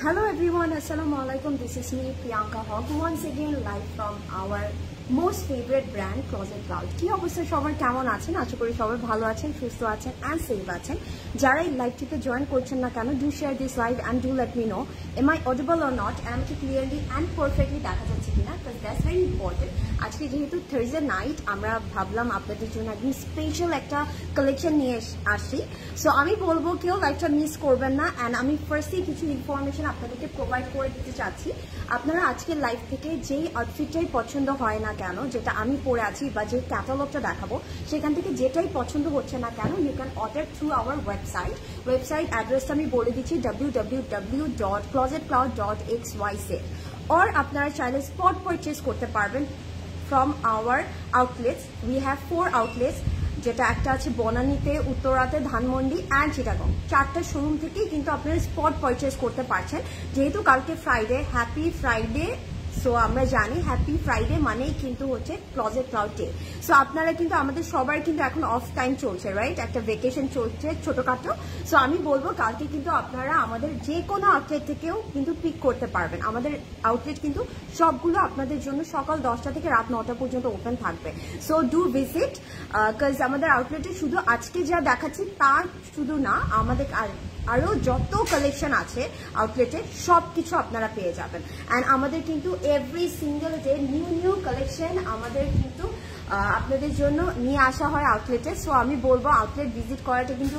Hello everyone, Assalamualaikum. This is me, Priyanka Hogg, once again live from our most favorite brand, Closet Cloud. কি অবস্থা সবার, কেমন আছেন? আশা করি সবাই ভালো আছেন, সুস্থ আছেন and safe আছেন. যারা এই লাইভটিতে জয়েন করছেন না কেন, do share this live and do let me know am I audible or not, am I clearly and perfectly দেখা যাচ্ছে কিনা, because that's very important. আজকে যেহেতু Thursday night, আমরা ভাবলাম আপনাদের জন্য একদম স্পেশাল একটা কালেকশন নিয়ে আসি. সো আমি বলবো কেউ লাইভটা মিস করবেন না, এন্ড আমি ফার্স্টলি কিছু ইনফরমেশন আপনাদেরকে প্রোভাইড করে দিতে চাচ্ছি. আপনারা আজকের লাইভ থেকে যেই আউটফিটটাই পছন্দ হয় না কেন, যেটা আমি পরে আছি বা যে ক্যাটালগটা দেখাবো, সেখান থেকে যেটাই পছন্দ হচ্ছে না কেন, you can order through our website অ্যাড্রেসটা আমি বলে দিচ্ছি, www.closetcloud.xyz, or আপনারা চাইলে স্পট পারচেজ করতে পারবেন from our outlets. We have 4 outlets, যেটা একটা আছে বনানীতে, উত্তরাতে, ধানমন্ডি অ্যান্ড চিটাগং. 4টা শোরুম থেকেই কিন্তু আপনারা স্পট পারচেজ করতে পারছেন. যেহেতু কালকে ফ্রাইডে, হ্যাপি ফ্রাইডে. সো আমরা জানি হ্যাপি ফ্রাইডে মানেই কিন্তু হচ্ছে ক্লজেট ক্লাউড ডে. সো আপনারা কিন্তু আমাদের সবার কিন্তু এখন অফ টাইম চলছে, রাইট? একটা ভেকেশন চলছে ছোটখাটো. সো আমি বলবো কালকে কিন্তু আপনারা আমাদের যে কোনো আউটলেট থেকেও কিন্তু পিক করতে পারবেন. আমাদের আউটলেট কিন্তু সবগুলো আপনাদের জন্য সকাল 10টা থেকে রাত 9টা পর্যন্ত ওপেন থাকবে. সো ডু ভিজিট, বিকজ আমাদের আউটলেটে শুধু আজকে যা দেখাচ্ছি তা শুধু না, আমাদের আরো যত কালেকশন আছে আউটলেটে সবকিছু আপনারা পেয়ে যাবেন. অ্যান্ড আমাদের কিন্তু every single day new collection আমাদের কিন্তু আপনাদের জন্য নিয়ে আসা হয় আউটলেটে. সো আমি বলবো আউটলেট ভিজিট করাটা কিন্তু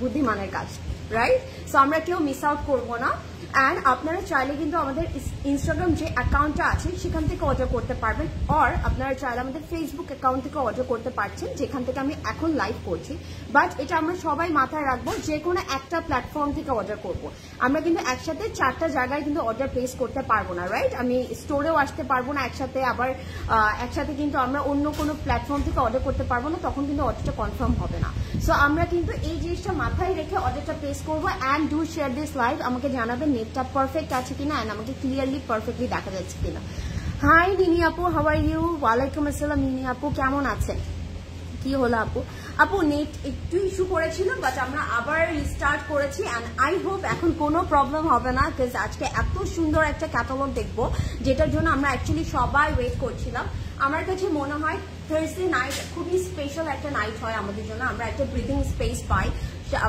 বুদ্ধিমানের কাজ, রাইট? সো আমরা কেউ মিস আউট করবো না. অ্যান্ড আপনারা চাইলে কিন্তু আমাদের ইনস্টাগ্রাম যে অ্যাকাউন্টটা আছে সেখান থেকে অর্ডার করতে পারবেন, অর আপনারা চাইলে আমাদের ফেসবুক অ্যাকাউন্ট থেকে অর্ডার করতে পারছেন, যেখান থেকে আমি এখন লাইভ করছি. বাট এটা আমরা সবাই মাথায় রাখবো, যে কোনো একটা প্ল্যাটফর্ম থেকে অর্ডার করব. আমরা কিন্তু একসাথে 4টা জায়গায় কিন্তু অর্ডার প্লেস করতে পারবো না, রাইট? আমি স্টোরেও আসতে পারবো না একসাথে, আবার একসাথে কিন্তু আমরা অন্য কোনো প্ল্যাটফর্ম থেকে অর্ডার করতে পারবো না, তখন কিন্তু অর্ডারটা কনফার্ম হবে না. সো আমরা কিন্তু এই জিনিসটা মাথায় রেখে অর্ডারটা প্লেস করবো. And do share this live. আমাকে জানাবেন নেটটা পারফেক্ট আছে কিনা অ্যান্ড আমাকে ক্লিয়ারলি পারফেক্টলি দেখা যাচ্ছে কিনা. হাই নিনি আপু, হাউ আর ইউ? ওয়ালাইকুম আসসালাম নিনি আপু, কেমন আছেন? কি হলো আপু নেট একটু ইস্যু করেছিল, বাট আমরা আবার রিস্টার্ট করেছি. অ্যান্ড আই হোপ এখন কোনো প্রবলেম হবে না, বিকজ আজকে এত সুন্দর একটা ক্যাটালগ দেখবো, যেটার জন্য আমরা অ্যাকচুয়ালি সবাই ওয়েট করছিলাম. আমার কাছে মনে হয় থার্সডে নাইট খুবই স্পেশাল একটা নাইট হয় আমাদের জন্য. আমরা একটা ব্রিদিং স্পেস পাই,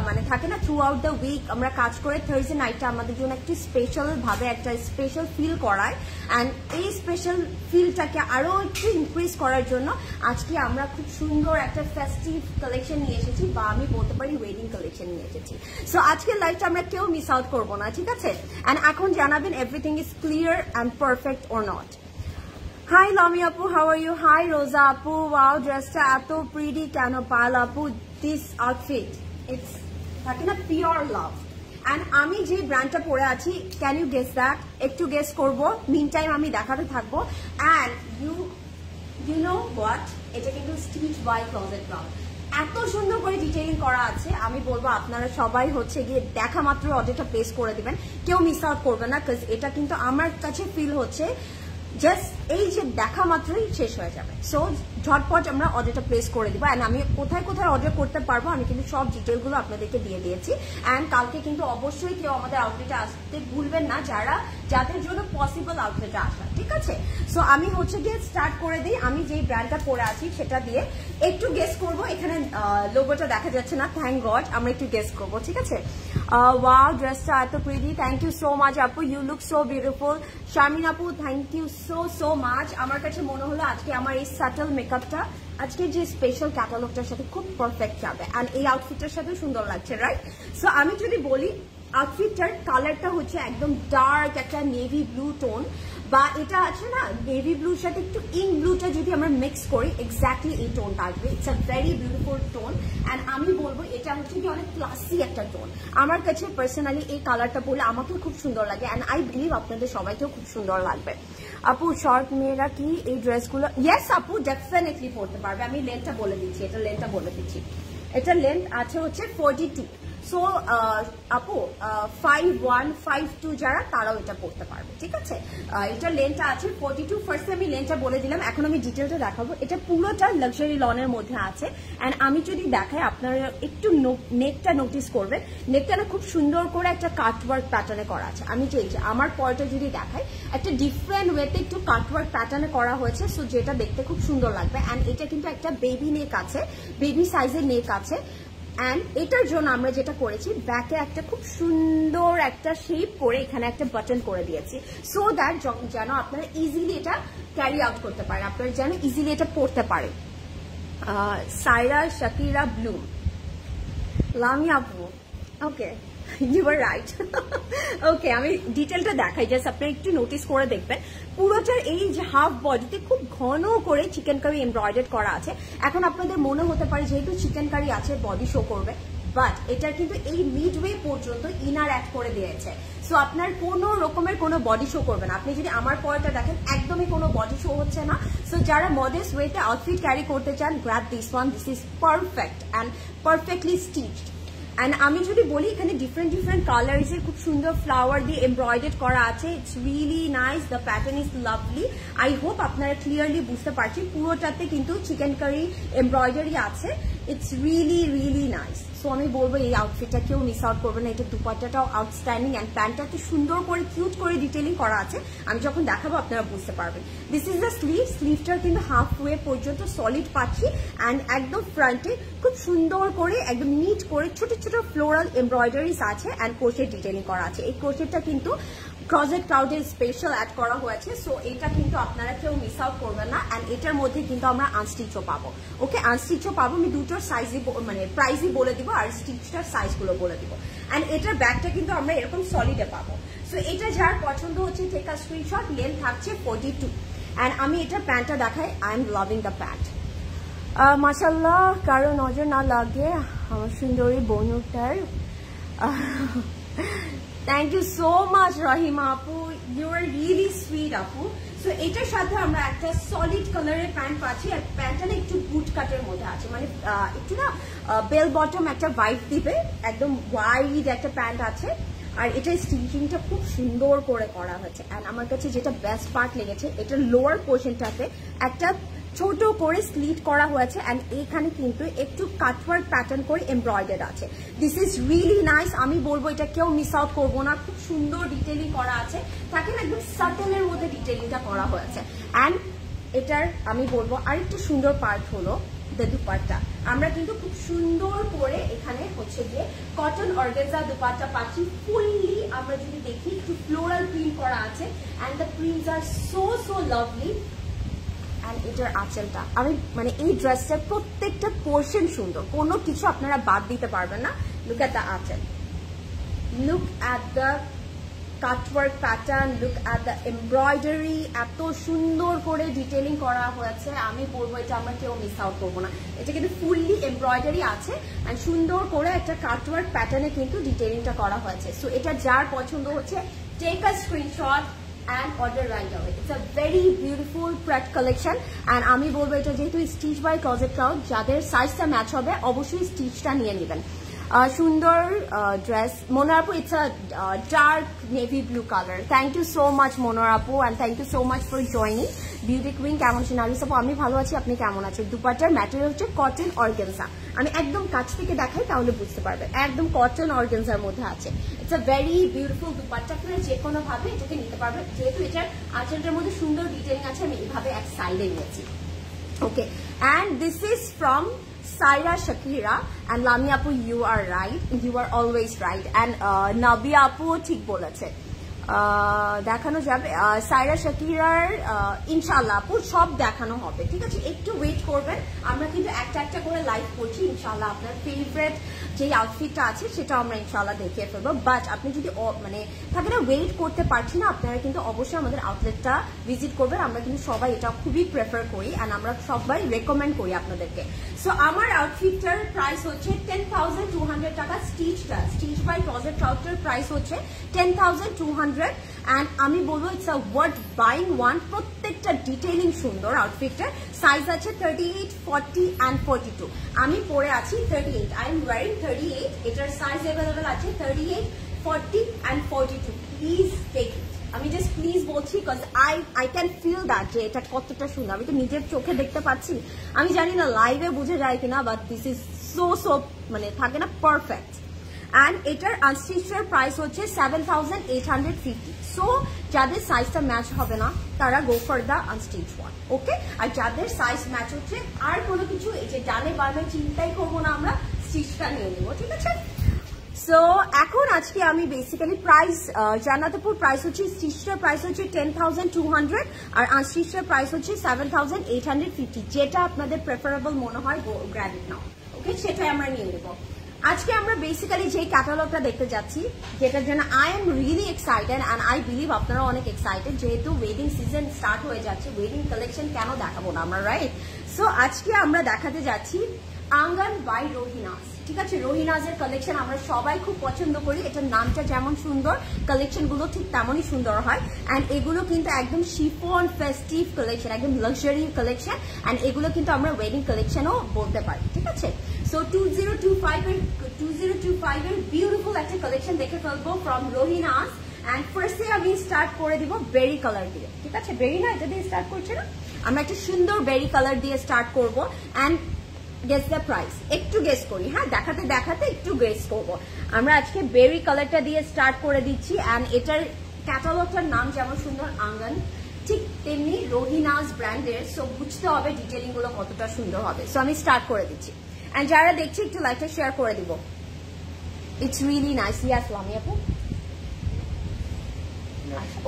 মানে থাকে না থ্রু আউট দ্য উইক আমরা কাজ করে, থার্সডে নাইটটা আমাদের জন্য একটি স্পেশাল ভাবে একটা স্পেশাল ফিল করায়. অ্যান্ড এই স্পেশাল ফিলটাকে আরো একটু ইনক্রিজ করার জন্য আজকে আমরা খুব সুন্দর একটা ফেস্টিভ কালেকশন নিয়ে এসেছি, বা আমি বলতে পারি ওয়েডিং কালেকশন নিয়ে এসেছি. সো আজকের লাইভটা আমরা কেউ মিস আউট করবো না, ঠিক আছে? অ্যান্ড এখন জানাবেন everything is clear and perfect or not. Hi Lami আপু, হাউ আর ইউ? হাই রোজা আপু, ওয়াও ড্রেসটা এত প্রিটি কেন? পাল আপু, দিস আউটফিট ইটস থাকে না পিওর লাভ. অ্যান্ড আমি যে ব্র্যান্ডটা পরে আছি, ক্যান ইউ গেস দ্যাট? একটু গেস করবো, মিন টাইম আমি দেখাতে থাকবো. অ্যান্ড ইউ নো হোয়াট, এটা কিন্তু স্টিচ বাই ক্লোজেট ক্লাউড. এত সুন্দর করে ডিটেইলিং করা আছে, আমি বলবো আপনারা সবাই হচ্ছে গিয়ে দেখা মাত্র অর্ডারটা প্লেস করে দিবেন, কেউ মিস আউট করবে না, বিকজ এটা কিন্তু আমার কাছে ফিল হচ্ছে জাস্ট এই যে দেখা মাত্রই শেষ হয়ে যাবে. সো ঝটপট আমরা অর্ডারটা প্লেস করে দিব. অ্যান্ড আমি কোথায় কোথায় অর্ডার করতে পারবো আমি কিন্তু সব ডিটেলগুলো আপনাদেরকে দিয়ে দিয়েছি. অ্যান্ড কালকে কিন্তু অবশ্যই কেউ আমাদের আউটলেটে আসতে ভুলবেন না, যাদের জন্য পসিবল আউটলেটে আসা, ঠিক আছে? সো আমি হচ্ছে গিয়ে স্টার্ট করে দিই. আমি যেই ব্র্যান্ডটা পরে আছি সেটা দিয়ে একটু গেস করবো. এখানে লোগোটা দেখা যাচ্ছে না, থ্যাংক গড. আমরা একটু গেস করবো, ঠিক আছে? ওয়াও ড্রেসটা এত pretty, thank you so much আপু, you look so beautiful. Sharmin আপু, থ্যাংক ইউ সো মাচ. আমার কাছে মনে হলো আজকে আমার এই সাটল মেকআপটা আজকে যে স্পেশাল ক্যাটালগটার সাথে খুব পারফেক্ট যাবে, অ্যান্ড এই আউটফিটটার সাথে সুন্দর লাগছে, রাইট? সো আমি যদি বলি আউটফিটটার কালারটা হচ্ছে একদম ডার্ক একটা নেভি ব্লু টোন, বা এটা আছে না নেভি ব্লুর সাথে একটু ইঙ্ক ব্লুটা যদি আমরা মিক্স করি, এক্স্যাক্টলি এই টোনটা আসবে. It's a very beautiful tone. And আমি বলবো এটা হচ্ছে কি অনেক ক্লাসি একটা টোন. আমার কাছে পার্সোনালি এই কালারটা পরলে আমাকেও খুব সুন্দর লাগে, অ্যান্ড আই বিলিভ আপনাদের সবাইকেও খুব সুন্দর লাগবে. আপু শর্ট মেয়েরা কি এই ড্রেসগুলো? ইয়েস আপু, ডেফিনেটলি পরতে পারবে. আমি লেন্থটা বলে দিচ্ছি, এটা লেন্থটা বলে দিচ্ছি. এটা লেন্থ আছে হচ্ছে 42. সো সো আপু 51, 52 যারা তারাও এটা পড়তে পারবে, ঠিক আছে। এটা লেন্থটা আছে 42। ফার্স্টে আমি লেন্থটা বলে দিলাম, এখন আমি ডিটেলটা দেখাবো। এটা পুরোটা লাক্সারি লনের মধ্যে আছে। অ্যান্ড আমি যদি দেখাই, আপনারা একটু নেকটা নোটিস করবেন। নেকটা না খুব সুন্দর করে একটা কাটওয়ার্ক প্যাটার্নে করা আছে। আমি যে আমার পরটা যদি দেখাই, একটা ডিফারেন্ট ওয়েতে একটু কাটওয়ার্ক প্যাটার্নে করা হয়েছে, সো যেটা দেখতে খুব সুন্দর লাগবে। অ্যান্ড এটা কিন্তু একটা বেবি নেক আছে, বেবি সাইজের নেক আছে। অ্যান্ড এটার জন্য আমরা যেটা করেছি, ব্যাকে একটা খুব সুন্দর একটা শেপ করে এখানে একটা বাটন করে দিয়েছি, সো দ্যাট যেন আপনারা ইজিলি এটা ক্যারি আউট করতে পারেন, আপনারা যেন ইজিলি এটা পড়তে পারেন। সাইরা শাকিরা ব্লুম, লামিয়া আপু, ওকে ইউ আর রাইট। ওকে, আমি ডিটেলটা দেখাই, জাস্ট আপনি একটু নোটিস করে দেখবেন। পুরোটার এই যে হাফ বডিতে খুব ঘন করে চিকেন কারি এমব্রয়ডারি করা আছে। এখন আপনাদের মনে হতে পারে যেহেতু চিকেন কারি আছে বডি শো করবে, বাট এটা কিন্তু এই মিডওয়ে পর্যন্ত ইনার অ্যাড করে দিয়েছে, সো আপনার কোনো রকমের কোনো বডি শো করবে না। আপনি যদি আমার পরটা দেখেন, একদমই কোনো বডি শো হচ্ছে না। সো যারা মডেস্ট ওয়েতে আউটফিট ক্যারি করতে চান, grab this one, this is perfect and perfectly stitched. And আমি যদি বলি, এখানে ডিফারেন্ট কালার্সের খুব সুন্দর ফ্লাওয়ার দিয়ে এমব্রয়ডারি করা আছে। It's really nice, the pattern is lovely. I hope আপনারা ক্লিয়ারলি বুঝতে পারছেন, পুরোটাতে কিন্তু চিকেন কারি এমব্রয়ডারি আছে। It's really nice. সো আমি বলবো এই আউটফিটটা কেউ মিস আউট করবে না। এটা দুপাট্টাটাও আউটস্ট্যান্ডিং অ্যান্ড প্যান্টটা একটু সুন্দর করে কিউট করে ডিটেলিং করা আছে। আমি যখন দেখাবো আপনারা বুঝতে পারবেন। This is the sleeve. স্লিভটার কিন্তু হাফ ওয়ে পর্যন্ত সলিড পাচ্ছি। অ্যান্ড একদম ফ্রন্টে খুব সুন্দর করে একদম নিট করে ছোট ছোট ফ্লোরাল এমব্রয়ডারিজ আছে অ্যান্ড ক্রোশেট ডিটেলিং করা আছে। এই ক্রোশেটটা কিন্তু ক্রজেট ক্লাউডের স্পেশাল অ্যাড করা হয়েছে, সো এটা কিন্তু আপনারা কেউ মিস আউট করবেন না। অ্যান্ড এটার মধ্যে কিন্তু আমরা আনস্টিচও পাবো। ওকে, আনস্টিচও পাবো। আমি দুটোর সাইজই মানে প্রাইসই বলে দিব আর স্টিচটার সাইজগুলো বলে দিব। অ্যান্ড এটার ব্যাগটা কিন্তু আমরা এরকম সলিডে পাবো। সো এটা যার পছন্দ হচ্ছে, টেক আ স্ক্রিনশট। লেন্থ থাকছে 42। অ্যান্ড আমি এটার প্যান্টটা দেখাই। I am loving the pant. মাশাল্লাহ, কারো নজর না লাগে আমার সুন্দরী বনুটার। Thank you so much Rahima আপু, ইউ আর রিয়েলি সুইট আপু। সো এটার সাথে আমরা একটা সলিড কালারের প্যান্ট পাচ্ছি। আর প্যান্টটা না একটু বুট কাটের মধ্যে আছে, মানে একটু না বেল বটম একটা ভাইব দিবে। একদম ওয়াইড একটা প্যান্ট আছে। আর এটা স্টিচিংটা খুব সুন্দর করে করা হয়েছে। অ্যান্ড আমার কাছে যেটা বেস্ট পার্ট লেগেছে, এটার লোয়ার পোর্শনটাতে একটা ছোট করে স্লিট করা হয়েছে। অ্যান্ড এইখানে কিন্তু একটু কাটওয়ার্ক প্যাটার্ন করে এমব্রয়ডারি আছে। This is really nice. আমি বলবো এটা কেউ মিস আউট করবো না। খুব সুন্দর ডিটেলিং করা আছে, তাকে না একদম সাটেলের মধ্যে ডিটেলিংটা করা হয়েছে। অ্যান্ড এটার আমি বলবো আরেকটু সুন্দর পার্ট হলো দুপাট্টা। আমরা কিন্তু খুব সুন্দর করে এখানে হচ্ছে গিয়ে কটন অর্গানজা দুপাট্টা পাচ্ছি। ফুললি আমরা যদি দেখি একটু ফ্লোরাল প্রিন্ট করা আছে। And the prints are so lovely. And এটার আঁচলটা, আমি মানে এই ড্রেসটার প্রত্যেকটা পোর্শন সুন্দর, কোনো কিছু আপনারা বাদ দিতে পারবেন না। লুক অ্যাট দ্য আঁচল, look at the cutwork pattern, look at the embroidery. এত সুন্দর করে ডিটেলিং করা হয়েছে, আমি বলবো এটা আমরা কেউ মিস আউট করবো না। এটা কিন্তু ফুললি এমব্রয়ডারি আছে অ্যান্ড সুন্দর করে একটা কাটওয়ার্ক প্যাটার্নে কিন্তু ডিটেলিংটা করা হয়েছে। সো এটা যার পছন্দ হচ্ছে, take a screenshot and order right away. It's a very beautiful pret collection and আমি বলবো এটা যেহেতু স্টিচ বাই ক্লোজেট ক্লাউড, যাদের সাইজটা ম্যাচ হবে অবশ্যই স্টিচটা নিয়ে নেবেন। সুন্দর ড্রেস মনোয়ার আপু, it's a dark navy blue colour. Thank you so much Monowar আপু and thank you so much for joining. Beauty queen কেমন আছেন? নারিস আপু আমি ভালো আছি, আপনি কেমন আছেন? দুপাট্টার ম্যাটেরিয়াল হচ্ছে কটন অর্গানজা। আমি একদম কাছ থেকে দেখাই তাহলে বুঝতে পারবেন, একদম কটন অর্গানজার মধ্যে আছে। It's a very beautiful dupatta, আপনারা যে কোনো ভাবে এটাকে নিতে পারবেন। যেহেতু এটার আঁচলটার মধ্যে সুন্দর ডিটেলিং আছে, আমি এইভাবে এক সাইডে নিয়েছি। Okay, and this is from Saira Shakira and Lami Apu, you are right, you are always right, and Nabia Apu ঠিক বলেছে। দেখানো যাবে সাইরা শাকিরার ইনশাআল্লাহ আপু সব দেখানো হবে, ঠিক আছে? একটু ওয়েট করবেন, আমরা কিন্তু একটা একটা করে লাইভ করছি। ইনশাআল্লাহ আপনার ফেভারিট যে আউটফিটটা আছে সেটা আমরা ইনশাআল্লাহ দেখিয়ে ফেলবো। বাট আপনি যদি মানে থাকে না ওয়েট করতে পারছি না, আপনারা কিন্তু অবশ্যই আমাদের আউটলেটটা ভিজিট করবেন। আমরা কিন্তু সবাই এটা খুবই প্রেফার করি অ্যান্ড আমরা সবাই রেকমেন্ড করি আপনাদেরকে। সো আমার আউটফিটটার প্রাইস হচ্ছে 10,200 1200 টাকা স্টিচটা, stitch by Closet trouser price হচ্ছে 10,200 এন্ড আমি বলবো it's a worth buying one. প্রত্যেকটা ডিটেইলিং সুন্দর আউটফিটটার। সাইজ আছে 38, 40 এন্ড 42। আমি পরে আছি 38, আই এম ওয়্যারিং 38। এটার সাইজ अवेलेबल আছে 38, 40 এন্ড 42। Please take it. আমি জাস্ট প্লিজ বলছি because I can feel that যে এটা কতটা সুন্দর। আমি তো নিজের চোখে দেখতে পাচ্ছি, আমি জানি না লাইভে বুঝে যায় কিনা, বাট দিস ইজ সো মানে থাকে না পারফেক্ট। অ্যান্ড এটার আনস্টিচের প্রাইস হচ্ছে 7,850। সো যাদের সাইজটা ম্যাচ হবে না তারা go for the unstitch one, okay. আর যাদের সাইজ ম্যাচ হচ্ছে আর কোনো কিছু এই যে ডানে বামে চিন্তাই করবো না, আমরা স্টিচটা নিয়ে নেবো, ঠিক আছে। সো এখন আজকে আমি বেসিক্যালি প্রাইস জানাতে পারবো। প্রাইস হচ্ছে স্টিচটার প্রাইস হচ্ছে 10,200 আর আনস্টিচটার প্রাইস হচ্ছে 7,850। যেটা আপনাদের প্রেফারেবল মনে হয় গ্র্যাব ইট নাও, ওকে, সেটাই আমরা নিয়ে নেবো। আজকে আমরা বেসিক্যালি যে ক্যাটালগটা দেখতে যাচ্ছি, যেটার জন্য I am really excited and I believe আপনারা অনেক এক্সাইটেড, যেহেতু ওয়েডিং সিজন স্টার্ট হয়ে যাচ্ছে। ওয়েডিং কালেকশন কেন দেখাবো না আমরা, রাইট? সো আজকে আমরা দেখাতে যাচ্ছি আঙ্গন বাই রোহিনাস, ঠিক আছে। রোহিনাজের কালেকশন আমরা সবাই খুব পছন্দ করি। এটার নামটা যেমন সুন্দর, কালেকশন গুলো ঠিক তেমনই সুন্দর হয়। অ্যান্ড এগুলো কিন্তু একদম শিফন ফেস্টিভ কালেকশন, একদম লাক্সারি কালেকশন। অ্যান্ড এগুলো কিন্তু আমরা ওয়েডিং কালেকশনও বলতে পারি, ঠিক আছে। সো 2025 এর বিউটিফুল একটা কালেকশন দেখে ফেলবো ফ্রম রোহিনাস। অ্যান্ড ফার্স্টে আমি স্টার্ট করে দিব বেরি কালার দিয়ে, ঠিক আছে। বেরি না, এটা দিয়ে স্টার্ট করছে না, আমরা একটা সুন্দর বেরি কালার দিয়ে স্টার্ট করবো। অ্যান্ড গেস দ্য প্রাইস, একটু গেস করি, হ্যাঁ, দেখাতে দেখাতে একটু গেস করবো। আমরা আজকে বেরি কালারটা দিয়ে স্টার্ট করে দিচ্ছি। অ্যান্ড এটার ক্যাটালগটার নাম যেমন সুন্দর আঙ্গন, ঠিক তেমনি রোহিনাস ব্র্যান্ডের। সো বুঝতে হবে ডিটেলিং গুলো কতটা সুন্দর হবে। সো আমি স্টার্ট করে দিচ্ছি। অ্যান্ড যারা দেখছি একটু লাইকটা শেয়ার করে দিব। It's really nice. Yes Lami আপু,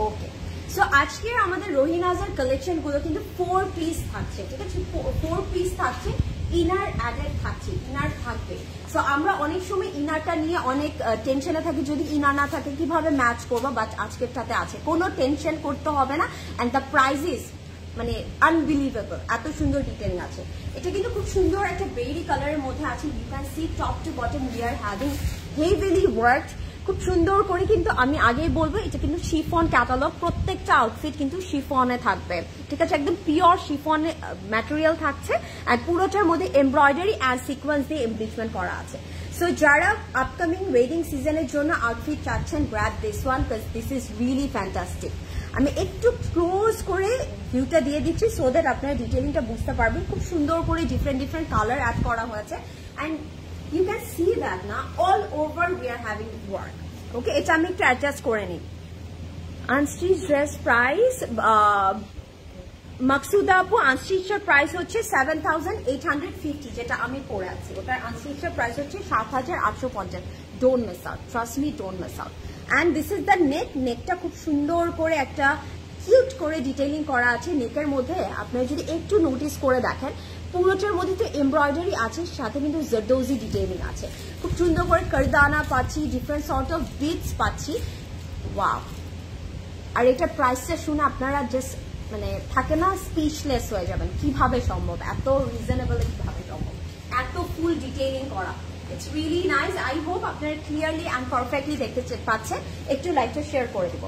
ওকে। সো আজকে আমাদের রোহিনাজের কালেকশন গুলো কিন্তু 4 পিস থাকছে, ঠিক আছে। 4 পিস থাকছে, ইনার অ্যাডেড থাকছে, ইনার থাকবে। সো আমরা অনেক সময় ইনারটা নিয়ে অনেক টেনশনে থাকি, যদি ইনার না থাকে কিভাবে ম্যাচ করবো, বাট আজকেরটাতে আছে, কোনো টেনশন করতে হবে না। অ্যান্ড দ্য প্রাইজেস মানে আনবিলিভেবল, এত সুন্দর ডিটেইলিং আছে। এটা কিন্তু খুব সুন্দর একটা বেরি কালারের মধ্যে আছে। You can see top to bottom we are having heavily worked, খুব সুন্দর করে। কিন্তু আমি আগেই বলবো এটা কিন্তু শিফন ক্যাটালগ, প্রত্যেকটা আউটফিট কিন্তু শিফনে থাকবে, ঠিক আছে। একদম পিওর শিফন ম্যাটেরিয়াল থাকছে। আর পুরোটার মধ্যে এমব্রয়ডারি অ্যান্ড সিকোয়েন্স দিয়ে এমব্রিচমেন্ট করা আছে। সো যারা আপকামিং ওয়েডিং সিজনের জন্য আউটফিট চাচ্ছেন, grab this one because this is really fantastic. আমি একটু ক্লোজ করে ভিউটা দিয়ে দিচ্ছি সো দ্যাট আপনারা ডিটেইলিংটা বুঝতে পারবেন। খুব সুন্দর করে ডিফারেন্ট ডিফারেন্ট কালার অ্যাড করা হয়েছে। And you can see that now all over we are having work, okay. এটা আমি একটু অ্যাডজাস্ট করে নিই। আনস্টিচ ড্রেস প্রাইস মাকসুদা আপু, আনস্টিচের প্রাইস হচ্ছে 7,850, যেটা আমি পরে আছি ওটার আনস্টিচের প্রাইস হচ্ছে 7,850। Don't miss out, trust me, don't miss out. And this is the neck. নেকটা খুব সুন্দর করে একটা কিউট করে ডিটেইলিং করা আছে নেকের মধ্যে। আপনারা যদি একটু নোটিস করে দেখেন, পুরোটার মধ্যে তো এমব্রয়ডারি আছে, সাথে কিন্তু জারদোজি ডিটেইলিং আছে। খুব সুন্দর করে কারদানা পাচ্ছি, ডিফারেন্ট সর্ট অফ বিটস পাচ্ছি, ওয়াও। আর এটার প্রাইসটা শুনে আপনারা জাস্ট মানে থাকে না, স্পিচলেস হয়ে যাবেন, কিভাবে সম্ভব, এত রিজনেবল কিভাবে সম্ভব, এত ফুল ডিটেইলিং করা। It's really nice. I hope আপনারা ক্লিয়ারলি অ্যান্ড পারফেক্টলি দেখতে পাচ্ছেন। একটু লাইকটা শেয়ার করে দিব।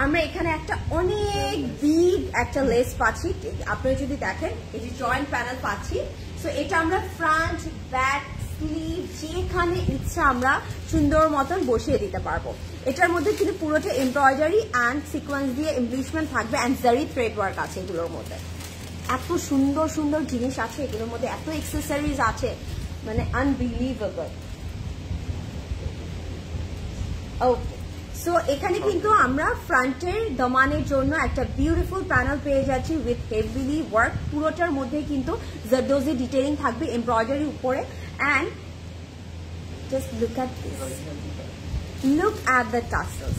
আমরা এখানে একটা অনেক বিগ একটা লেস পাচ্ছি, আপনারা যদি দেখেন এই যে জয়েন্ট প্যানেল পাচ্ছি। সো এটা আমরা ফ্রন্ট, ব্যাক, স্লিভ যেখানে ইচ্ছা আমরা সুন্দর মতন বসিয়ে দিতে পারবো। এটার মধ্যে কিন্তু পুরোটা এমব্রয়ডারি অ্যান্ড সিকোয়েন্স দিয়ে এমব্রিচমেন্ট থাকবে অ্যান্ড জারি থ্রেড ওয়ার্ক আছে এগুলোর মধ্যে। এত সুন্দর সুন্দর জিনিস আছে এগুলোর মধ্যে, এত অ্যাক্সেসরিজ আছে, মানে আনবিলিভেবল। ওকে, সো এখানে কিন্তু আমরা ফ্রন্টের দমানের জন্য একটা বিউটিফুল প্যানেল পেয়ে যাচ্ছি উইথ হেভিলি ওয়ার্ক। পুরোটার মধ্যে কিন্তু জারদোজি ডিটেইলিং থাকবে এমব্রয়ডারি উপরে। And just look at this, look at the tassels.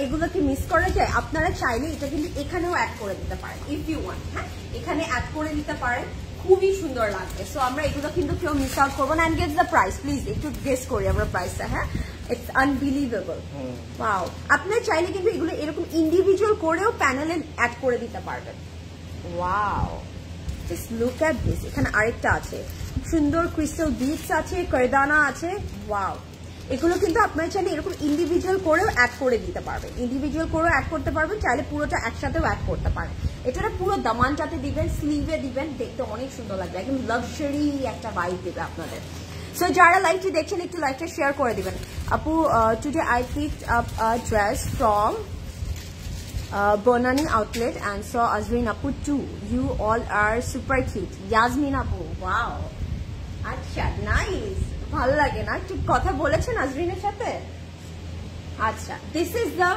এগুলো কি মিস করা যায়? আপনারা চাইলে এটা কিন্তু এখানেও অ্যাড করে দিতে পারেন, ইফ ইউ ওয়ান্ট। হ্যাঁ, এখানে অ্যাড করে দিতে পারেন, খুবই সুন্দর লাগবে। সো আমরা এগুলো কিন্তু কেউ মিস আউট করবো না। And guess the price, please একটু গেস করি আমরা প্রাইসটা। হ্যাঁ, ইটস আনবিলিভেবল, ওয়াও। আপনারা চাইলে কিন্তু এগুলো এরকম ইন্ডিভিজুয়াল করেও প্যানেলে অ্যাড করে দিতে পারবেন। Wow, just look at this. এখানে আরেকটা আছে, সুন্দর ক্রিস্টাল বিটস আছে, কারদানা আছে। ওয়াও, এগুলো কিন্তু আপনারা চাইলে এরকম ইন্ডিভিজুয়াল করেও অ্যাড করে দিতে পারবেন, ইন্ডিভিজুয়াল করেও অ্যাড করতে পারবেন, চাইলে পুরোটা একসাথেও অ্যাড করতে পারেন। এটা পুরো দামানটাতে দিবেন, স্লিভে দিবেন, দেখতে অনেক সুন্দর লাগবে, একদম লাক্সারি একটা ভাইব দেবে আপনাদের। সো যারা লাইভটি দেখছেন একটু লাইভটা শেয়ার করে দিবেন। আপু, today I picked up a dress from Bonani outlet and saw Azreen Apu too. You all are super cute. Yasmin Apu, wow. আচ্ছা, নাইস, ভালো লাগে না? একটু কথা বলেছেন আজরিনের সাথে? আচ্ছা, this is the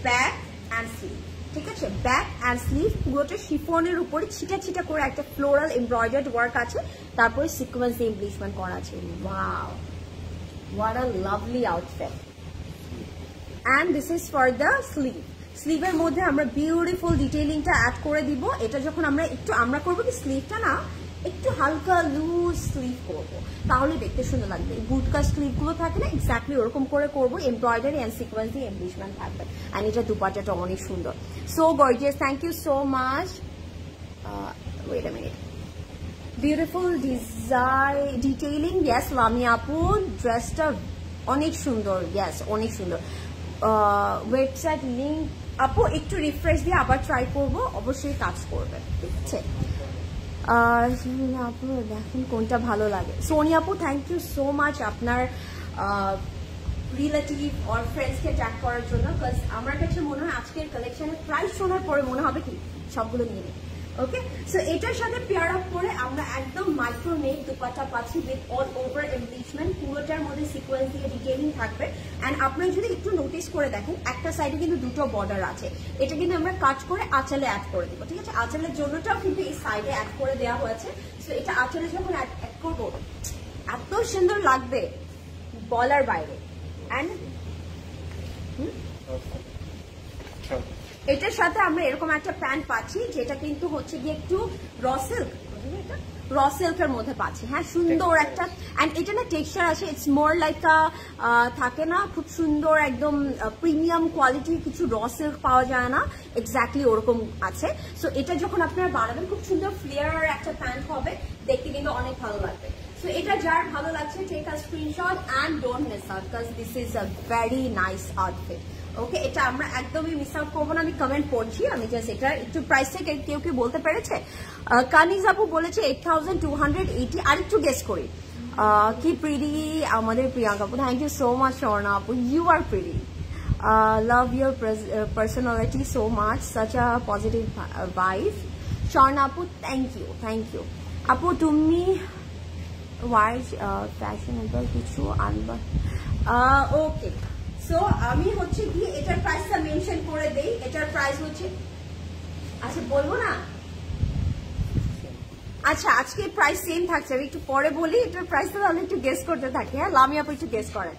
back and sleeve, ঠিক আছে? ব্যাক অ্যান্ড স্লিভ পুরোটা শিফনের উপরে ছিটা ছিটা করে একটা ফ্লোরাল এমব্রয়ডার্ড ওয়ার্ক আছে, তারপরে সিকোয়েন্স এমব্লিশমেন্ট করা আছে। Wow, what a lovely outfit. And this is for the sleeve. স্লিভের মধ্যে আমরা বিউটিফুল ডিটেইলিংটা অ্যাড করে দিব। এটা যখন আমরা করবো কি, স্লিভটা না একটু হালকা লুজ স্লিভ করবো, তাহলে দেখতে সুন্দর লাগবে। বুটকা স্লিভগুলো থাকে না, এক্স্যাক্টলি ওরকম করে করবো, এমব্রয়ডারি অ্যান্ড সিকোয়েন্স দিয়ে এমব্লিশমেন্ট থাকবে। অ্যান্ড এটা দুপাট্টাটা অনেক সুন্দর, so gorgeous. Thank you so much. Wait a minute, beautiful detailing. Yes Lamia আপু, ড্রেসটা অনেক সুন্দর। ইয়েস, অনেক সুন্দর। ওয়েবসাইট লিঙ্ক আপু একটু রিফ্রেশ দিয়ে আবার ট্রাই করবো, অবশ্যই কাজ করবে, ঠিক আছে? আপু দেখেন কোনটা ভালো লাগে। সোনি আপু, থ্যাংক ইউ সো মাচ আপনার রিলেটিভ অর ফ্রেন্ডসকে ট্যাগ করার জন্য, বিকজ আমার কাছে মনে হয় আজকের কালেকশনের প্রাইস শোনার পরে মনে হবে কি সবগুলো নিয়ে নিই। ওকে, সো এটার সাথে পেয়ার আপ করে আমরা একদম মাইক্রো নেক দুপাট্টা পাচ্ছি উইথ অল ওভার এমব্লিশমেন্ট, পুরোটার মধ্যে সিকোয়েন্স দিয়ে ডিটেইলিং থাকবে। অ্যান্ড আপনারা যদি একটু নোটিস করে দেখেন, একটা সাইডে কিন্তু দুটো বর্ডার আছে, এটা কিন্তু আমরা কাট করে আঁচলে অ্যাড করে দিব, ঠিক আছে? আঁচলের জন্যটাও কিন্তু এই সাইডে অ্যাড করে দেওয়া হয়েছে। সো এটা আঁচলে যখন অ্যাড করবো এত সুন্দর লাগবে বলার বাইরে। অ্যান্ড এটার সাথে আমরা এরকম একটা প্যান্ট পাচ্ছি, যেটা কিন্তু হচ্ছে গিয়ে একটু র সিল্কের মধ্যে পাচ্ছি। হ্যাঁ, সুন্দর একটা, অ্যান্ড এটা না টেক্সচার আছে, ইটস মোর লাইক থাকে না খুব সুন্দর একদম প্রিমিয়াম কোয়ালিটির কিছু র সিল্ক পাওয়া যায় না, এক্স্যাক্টলি ওরকম আছে। সো এটা যখন আপনারা বানাবেন খুব সুন্দর ফ্লেয়ার একটা প্যান্ট হবে, দেখতে কিন্তু অনেক ভালো লাগবে। সো এটা যার ভালো লাগছে, take a screenshot and don't miss out, because this is a very nice outfit. Okay, এটা আমরা একদমই মিস আউট করবো না। আমি কমেন্ট পড়ছি, আমি জাস্ট এটা একটু প্রাইস থেকে কেউ কি বলতে পেরেছে? কানিজ আপু বলেছে 8280। আর একটু গেস করি, কি প্রিটি আমাদের প্রিয়াঙ্কা আপু। Thank you so much Swarna আপু, you are pretty. Love your personality so much, such a positive vibe. Swarna আপু, থ্যাংক ইউ, থ্যাংক ইউ আপু। তুমি ওয়াইজ ফ্যাশনেবল কিছু আনবা? ওকে, সো আমি হচ্ছে গিয়ে এটার প্রাইসটা মেনশন করে দেই। এটার প্রাইস হচ্ছে, আচ্ছা বলবো না, আচ্ছা আজকে প্রাইস সেম থাকছে, আমি একটু পরে বলি এটার প্রাইসটা, তাহলে একটু গেস করতে থাকি। হ্যাঁ, লামিয়া আপু একটু গেস করেন।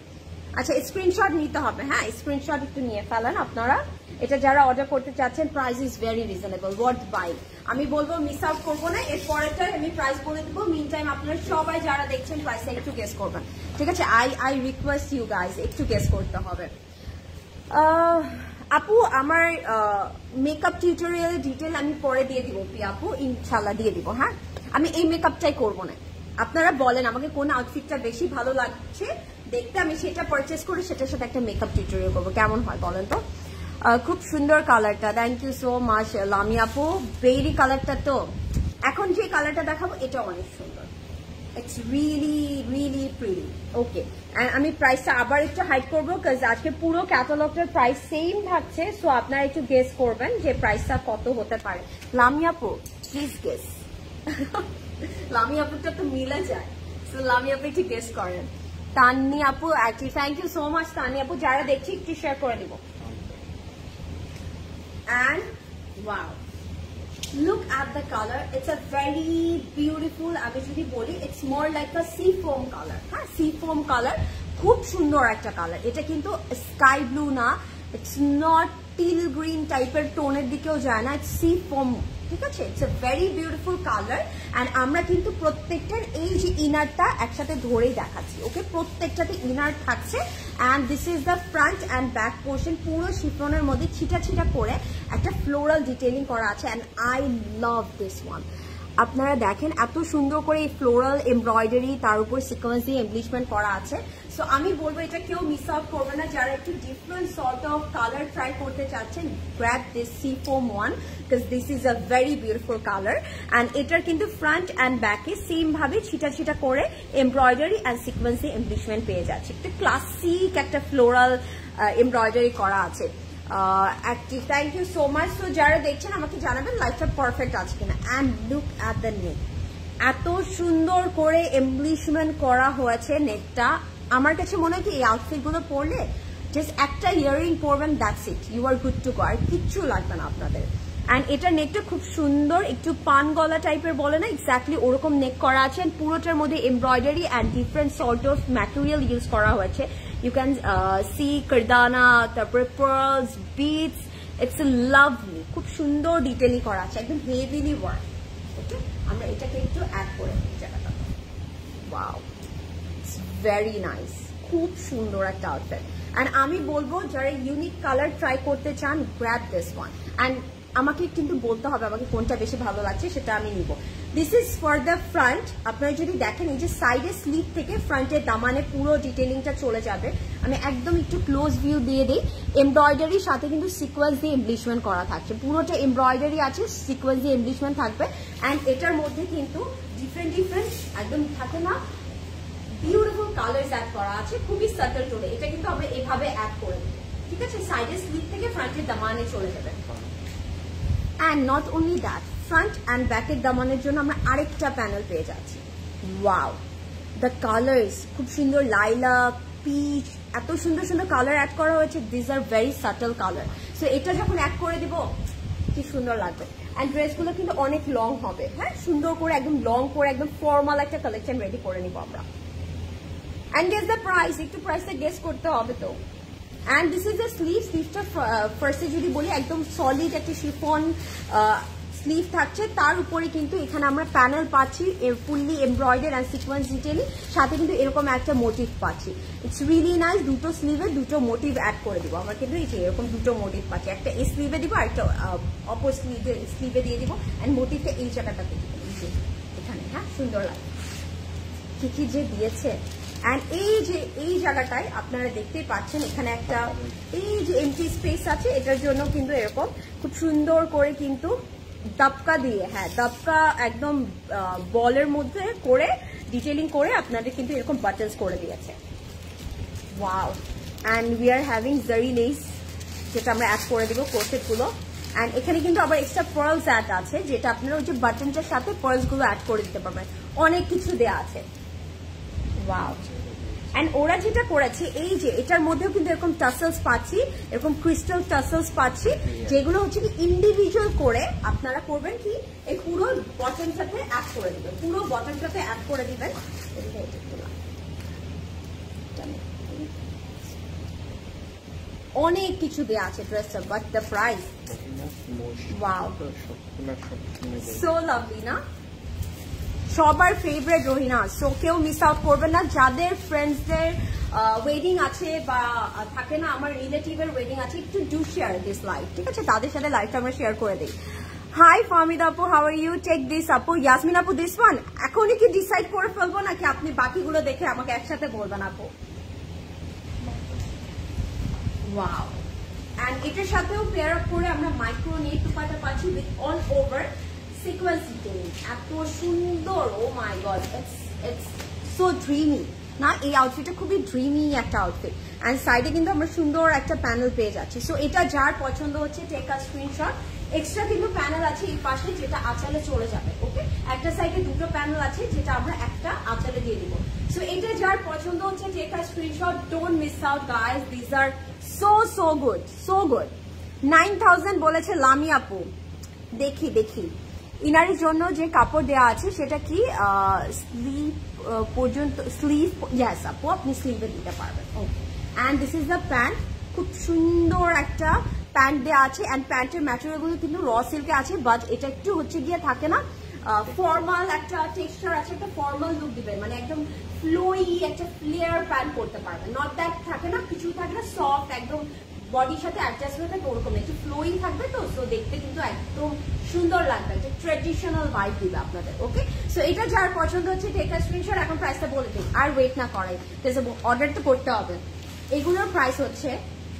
আচ্ছা, স্ক্রিনশট নিতে হবে, হ্যাঁ স্ক্রিনশট একটু নিয়ে ফেলেন আপনারা। এটা যারা অর্ডার করতে চাচ্ছেন, price is very reasonable, worth buy. আমি বলবো মিস আউট করবো না, এর পরেরটা আমি প্রাইস বলে দেবো। মিন টাইম আপনারা সবাই যারা দেখছেন প্রাইসটা একটু গেস করবেন, ঠিক আছে? আই রিকোয়েস্ট ইউ গাইজ, একটু গেস করতে হবে। আপু আমার মেকআপ টিউটোরিয়ালের ডিটেল আমি পরে দিয়ে দিব, প্রিয়া আপু ইনশাল্লাহ দিয়ে দিব। হ্যাঁ, আমি এই মেকআপটাই করবো না, আপনারা বলেন আমাকে কোন আউটফিটটা বেশি ভালো লাগছে দেখতে, আমি সেটা পারচেস করে সেটার সাথে একটা মেকআপ টিউটোরিয়াল করবো, কেমন হয় বলেন তো? খুব সুন্দর কালারটা, thank you so much Lamia আপু। বেরি কালারটা তো এখন যে কালারটা দেখাবো এটা অনেক সুন্দর, it's really really pretty. Okay, and আমি প্রাইসটা আবার একটু হাইড করবো, কাজ আজকে পুরো ক্যাটালগটার প্রাইস সেম থাকছে। সো আপনারা একটু গেস করবেন যে প্রাইসটা কত হতে পারে। লামিয়া আপু প্লিজ গেস। লামিয়া আপুটা তো মিলে যায়, সো লামিয়া আপু একটু গেস করেন। তান্নি আপু actually thank you so much Tanni আপু, যারা দেখছি একটু শেয়ার করে দিব। And wow, look at the color, it's a very beautiful, আমি যদি বলি it's more like a sea foam color। হ্যাঁ, sea foam color, খুব সুন্দর একটা কালার। এটা কিন্তু স্কাই ব্লু না, it's not teal green টাইপের টোনের দিকেও যায় না, it's sea foam, ঠিক আছে? It's a very beautiful colour. And আমরা কিন্তু প্রত্যেকটার এই যে ইনারটা একসাথে ধরেই দেখাচ্ছি। ওকে, প্রত্যেকটাতে ইনার থাকছে। And this is the front and back portion, পুরো শিফনের মধ্যে ছিটা ছিটা করে একটা ফ্লোরাল ডিটেইলিং করা আছে। And I love this one, আপনারা দেখেন এত সুন্দর করে এই ফ্লোরাল এমব্রয়ডারি তার উপর সিকোয়েন্স দিয়ে এমব্লিশমেন্ট করা আছে। সো আমি বলবো এটা কেউ মিস আউট করবে না যারা একটু different sort of colour try করতে চাচ্ছেন। Grab this seafoam one because this is a very beautiful color and এটার কিন্তু ফ্রন্ট অ্যান্ড ব্যাকে সেম ভাবে ছিটা ছিটা করে এমব্রয়ডারি অ্যান্ড সিকোয়েন্স দিয়ে এমব্লিশমেন্ট পেয়ে যাচ্ছে। একটা ক্লাসিক একটা ফ্লোরাল এমব্রয়ডারি করা আছে। Thank you so much. তো যারা দেখছেন আমাকে জানাবেন লাইফটা পারফেক্ট আছে কিনা। And look at the neck, এত সুন্দর করে এমব্লিশমেন্ট করা হয়েছে নেকটা। আমার কাছে মনে হয় কি এই আউটফিট গুলো পরলে জাস্ট একটা ইয়ারিং পরবেন, that's it, you are good to go, আর কিচ্ছু লাগবে না আপনাদের। অ্যান্ড এটা নেকটা খুব সুন্দর, একটু পান গলা টাইপের বলে না, এক্স্যাক্টলি ওরকম নেক করা আছে। পুরোটার মধ্যে embroidery and different sort of material use করা হয়েছে। You can see কারদানা, তারপরে pearls, beads. It's lovely, খুব সুন্দর ডিটেইলিং করা আছে, একদম হেভিলি ওয়ার্ক। ওকে, আমরা এটাকে একটু অ্যাড করে দিই জায়গাটা। ওয়াও, ইটস ভেরি নাইস, খুব সুন্দর একটা আউটফিট। অ্যান্ড আমি বলবো যারা ইউনিক কালার ট্রাই করতে চান, গ্র্যাব দিস ওয়ান। অ্যান্ড আমাকে কিন্তু বলতে হবে আমাকে কোনটা বেশি ভালো লাগছে, সেটা আমি নিব। This is for the front. আপনারা যদি দেখেন এই যে সাইডের স্লিভ থেকে ফ্রন্টের দামানে পুরো ডিটেলিংটা চলে যাবে। আমি একদম একটু ক্লোজ ভিউ দিয়ে দিই। এমব্রয়ডারির সাথে কিন্তু সিকোয়েন্স দিয়ে এমব্লিশমেন্ট করা থাকছে, পুরোটা এমব্রয়ডারি আছে, সিকোয়েন্স দিয়ে এমব্লিশমেন্ট থাকবে। অ্যান্ড এটার মধ্যে কিন্তু ডিফারেন্ট ডিফারেন্ট একদম থাকে না বিউটিফুল কালার্স অ্যাড করা আছে, খুবই সাটল টোনে। এটা কিন্তু আমরা এভাবে অ্যাড করে দেবো, ঠিক আছে? সাইডের স্লিভ থেকে ফ্রন্টের দামানে চলে যাবে। And not only that, front and ব্যাকের দামানের জন্য আমরা আরেকটা প্যানেল পেয়ে যাচ্ছি। ওয়াও, দ্য কালার্স খুব সুন্দর, লাইলাক, পিচ, এত সুন্দর সুন্দর কালার অ্যাড করা হয়েছে। This are very subtle colour. So এটা যখন অ্যাড করে দিব কি সুন্দর লাগবে। অ্যান্ড ড্রেসগুলো কিন্তু অনেক লং হবে। হ্যাঁ, সুন্দর করে একদম লং করে একদম ফর্মাল একটা কালেকশন রেডি করে নিব আমরা। অ্যান্ড গেস দ্য প্রাইস, একটু প্রাইসটা গেস করতে হবে তো। And this is the sleeve. স্লিভটা ফার্স্টে যদি বলি একদম সলিড একটা শিফন স্লিভ থাকছে, তার উপরে কিন্তু এখানে আমরা প্যানেল পাচ্ছি fully embroidery and sequence detailing, সাথে কিন্তু এরকম একটা মোটিভ পাচ্ছি। It's really nice. দুটো স্লিভে দুটো মোটিভ অ্যাড করে দিব আমরা, কিন্তু এই যে এরকম দুটো মোটিভ পাচ্ছি, একটা এই স্লিভে দিব আর একটা অপর স্লিভে দিয়ে দিব। অ্যান্ড মোটিভটা এই জায়গাটাতে দিব এখানে। হ্যাঁ, সুন্দর লাগে, কি কি যে দিয়েছে। অ্যান্ড এই যে এই জায়গাটায় আপনারা দেখতেই পাচ্ছেন এখানে একটা এই যে এমটি স্পেস আছে, এটার জন্য কিন্তু এরকম খুব সুন্দর করে কিন্তু দপকা দিয়ে, হ্যাঁ দপকা একদম বলের মধ্যে করে ডিটেইলিং করে আপনাদের কিন্তু এরকম বাটনস করে দিয়েছে। Wow. And we are having জারি লেস, যেটা আমরা অ্যাড করে দিব কোর্সেটগুলো। অ্যান্ড এখানে কিন্তু আবার এক্সট্রা পার্লস অ্যাড আছে, যেটা আপনারা ওই যে বাটনটার সাথে পার্লসগুলো অ্যাড করে দিতে পারবেন। অনেক কিছু দেওয়া আছে। ওয়াও। অ্যান্ড ওরা যেটা করেছে এই যে এটার মধ্যেও কিন্তু এরকম টাসেলস পাচ্ছি, এরকম ক্রিস্টাল টাসেলস পাচ্ছি, যেগুলো হচ্ছে কি ইন্ডিভিজুয়াল করে আপনারা করবেন কি এই পুরো বটনটাতে অ্যাড করে দিবেন, পুরো বটনটাতে অ্যাড করে দিবেন। অনেক কিছু দেওয়া আছে ড্রেসটা, but the price, wow, so lovely না? সবার ফেভারিট রহিনা। সো কেউ মিস আউট করবেন না। যাদের ফ্রেন্ডসদের ওয়েডিং আছে বা থাকে না আমার রিলেটিভের ওয়েডিং আছে, একটু ডু শেয়ার দিস লাইভ, ঠিক আছে? তাদের সাথে লাইভটা আমরা শেয়ার করে দিই। হাই ফাহমিদা আপু, how are you? Take this আপু। ইয়াসমিন আপু, দিস ওয়ান এখনই কি ডিসাইড করে ফেলবো নাকি আপনি বাকিগুলো দেখে আমাকে একসাথে বলবেন আপু? ওয়াও। অ্যান্ড এটার সাথেও পেয়ার আপ করে আমরা মাইক্রো নেট দুপাটা পাচ্ছি with all over sequence detailing. এত সুন্দর, ও my god, it's so dreamy না? এই আউটফিটটা খুবই ড্রিমি একটা আউটফিট। অ্যান্ড সাইডে কিন্তু আমরা সুন্দর একটা প্যানেল পেয়ে যাচ্ছি। সো এটা যার পছন্দ হচ্ছে টেক আ স্ক্রিনশট। এক্সট্রা কিন্তু প্যানেল আছে এই পাশে, যেটা আঁচলে চলে যাবে। ওকে, একটা সাইডে দুটো প্যানেল আছে, যেটা আমরা একটা আঁচলে দিয়ে দিব। সো এটা যার পছন্দ হচ্ছে take a screenshot, don't miss out guys, this are so good, so good. 9000 বলেছে লামি আপু। দেখি ইনারের জন্য যে কাপড় দেওয়া আছে সেটা কি স্লিভ পর্যন্ত, স্লিভ, ইয়েস আপু আপনি স্লিভে দিতে পারবেন। Okay, and this is the pant. খুব সুন্দর একটা প্যান্ট দেওয়া আছে। অ্যান্ড প্যান্টের ম্যাটেরিয়ালগুলো কিন্তু র সিল্কে আছে, বাট এটা একটু হচ্ছে গিয়ে থাকে না ফর্মাল একটা টেক্সচার আছে, একটা ফর্মাল লুক দিবেন, মানে একদম ফ্লোই একটা ফ্লেয়ার প্যান্ট করতে পারবেন। নট দ্যাট থাকে না, কিছু থাকে না সফট একদম বডির সাথে অ্যাডজাস্ট হয়ে থাকে ওরকম একটু ফ্লোয়িং থাকবে, তো সো দেখতে কিন্তু একদম সুন্দর লাগবে, একটা ট্রেডিশনাল ভাইব দিবে আপনাদের। ওকে, সো এটা যার পছন্দ হচ্ছে টেক আ স্ক্রিনশট। এখন প্রাইসটা বলে দিন, আর ওয়েট না করাই, অর্ডার তো করতে হবে। এগুলোর প্রাইস হচ্ছে,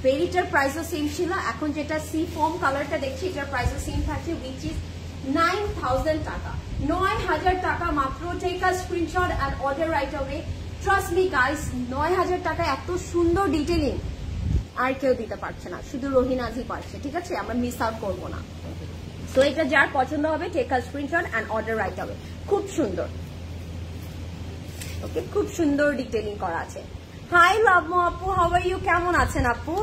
ভেরিটার প্রাইসও সেম ছিল, এখন যেটা সি ফোম কালারটা দেখছি এটার প্রাইসও সেম থাকছে, উইচ ইজ 9,000 টাকা, 9,000 টাকা মাত্র। Take a screenshot and order right away. Trust me guys, 9,000 টাকা এত সুন্দর ডিটেলিং আর কেউ দিতে পারছে না, শুধু রহিনাজি পারছে, ঠিক আছে? আমরা মিস আউট করবো না। সো এটা যার পছন্দ হবে take a screenshot and order right away. খুব সুন্দর, ওকে, খুব সুন্দর ডিটেলিং করা আছে। হাই লাভমো আপু, হাউ আর ইউ? কেমন আছেন আপু,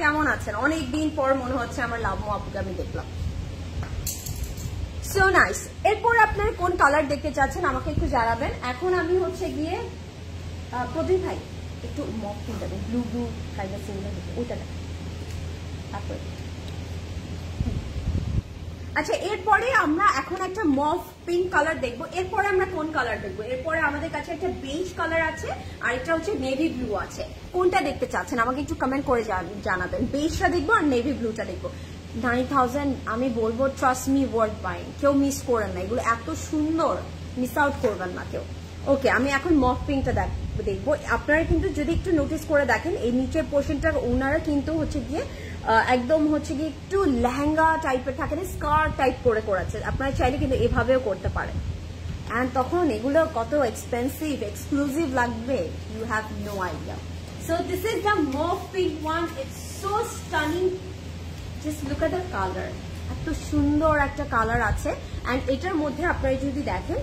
কেমন আছেন? অনেকদিন পর মনে হচ্ছে আমার লাভমো আপুকে আমি দেখলাম। So nice. এরপর আপনার কোন কালার দেখতে চাচ্ছেন আমাকে একটু জানাবেন। এখন আমি হচ্ছে গিয়ে প্রদীপ ভাই একটু মফ কিনতে হবে, ব্লু ব্লু কাইন্ড সিমিলার ওইটা তারপরে। আচ্ছা, এরপরে আমরা এখন একটা মফ পিঙ্ক কালার দেখবো। এরপরে আমরা কোন কালার দেখবো? এরপরে আমাদের কাছে একটা বেজ কালার আছে আর এটা হচ্ছে নেভি ব্লু আছে। কোনটা দেখতে চাচ্ছেন আমাকে একটু কমেন্ট করে জানাবেন। বেজটা দেখবো আর নেভি ব্লুটা দেখবো। 9,000 আমি বলবো ট্রাস্ট মি, ওয়ার্থ বাইং। কেউ মিস করেন না, এগুলো এত সুন্দর, মিস আউট করবেন না কেউ। ওকে, আমি এখন মফ পিঙ্কটা দেখবো। আপনারা কিন্তু যদি একটু নোটিস করে দেখেন, এই নিচের পোর্শনটার ওনারা কিন্তু হচ্ছে গিয়ে একদম হচ্ছে গিয়ে একটু লেহেঙ্গা টাইপের থাকে না, স্কার্ট টাইপ করে করেছে। আপনারা চাইলে কিন্তু এভাবেও করতে পারেন। অ্যান্ড তখন এগুলো কত এক্সপেন্সিভ, এক্সক্লুসিভ লাগবে, you have no idea. So this is the mauve pink one, it's so stunning, just look at the colour. এত সুন্দর একটা কালার আছে। অ্যান্ড এটার মধ্যে আপনারা যদি দেখেন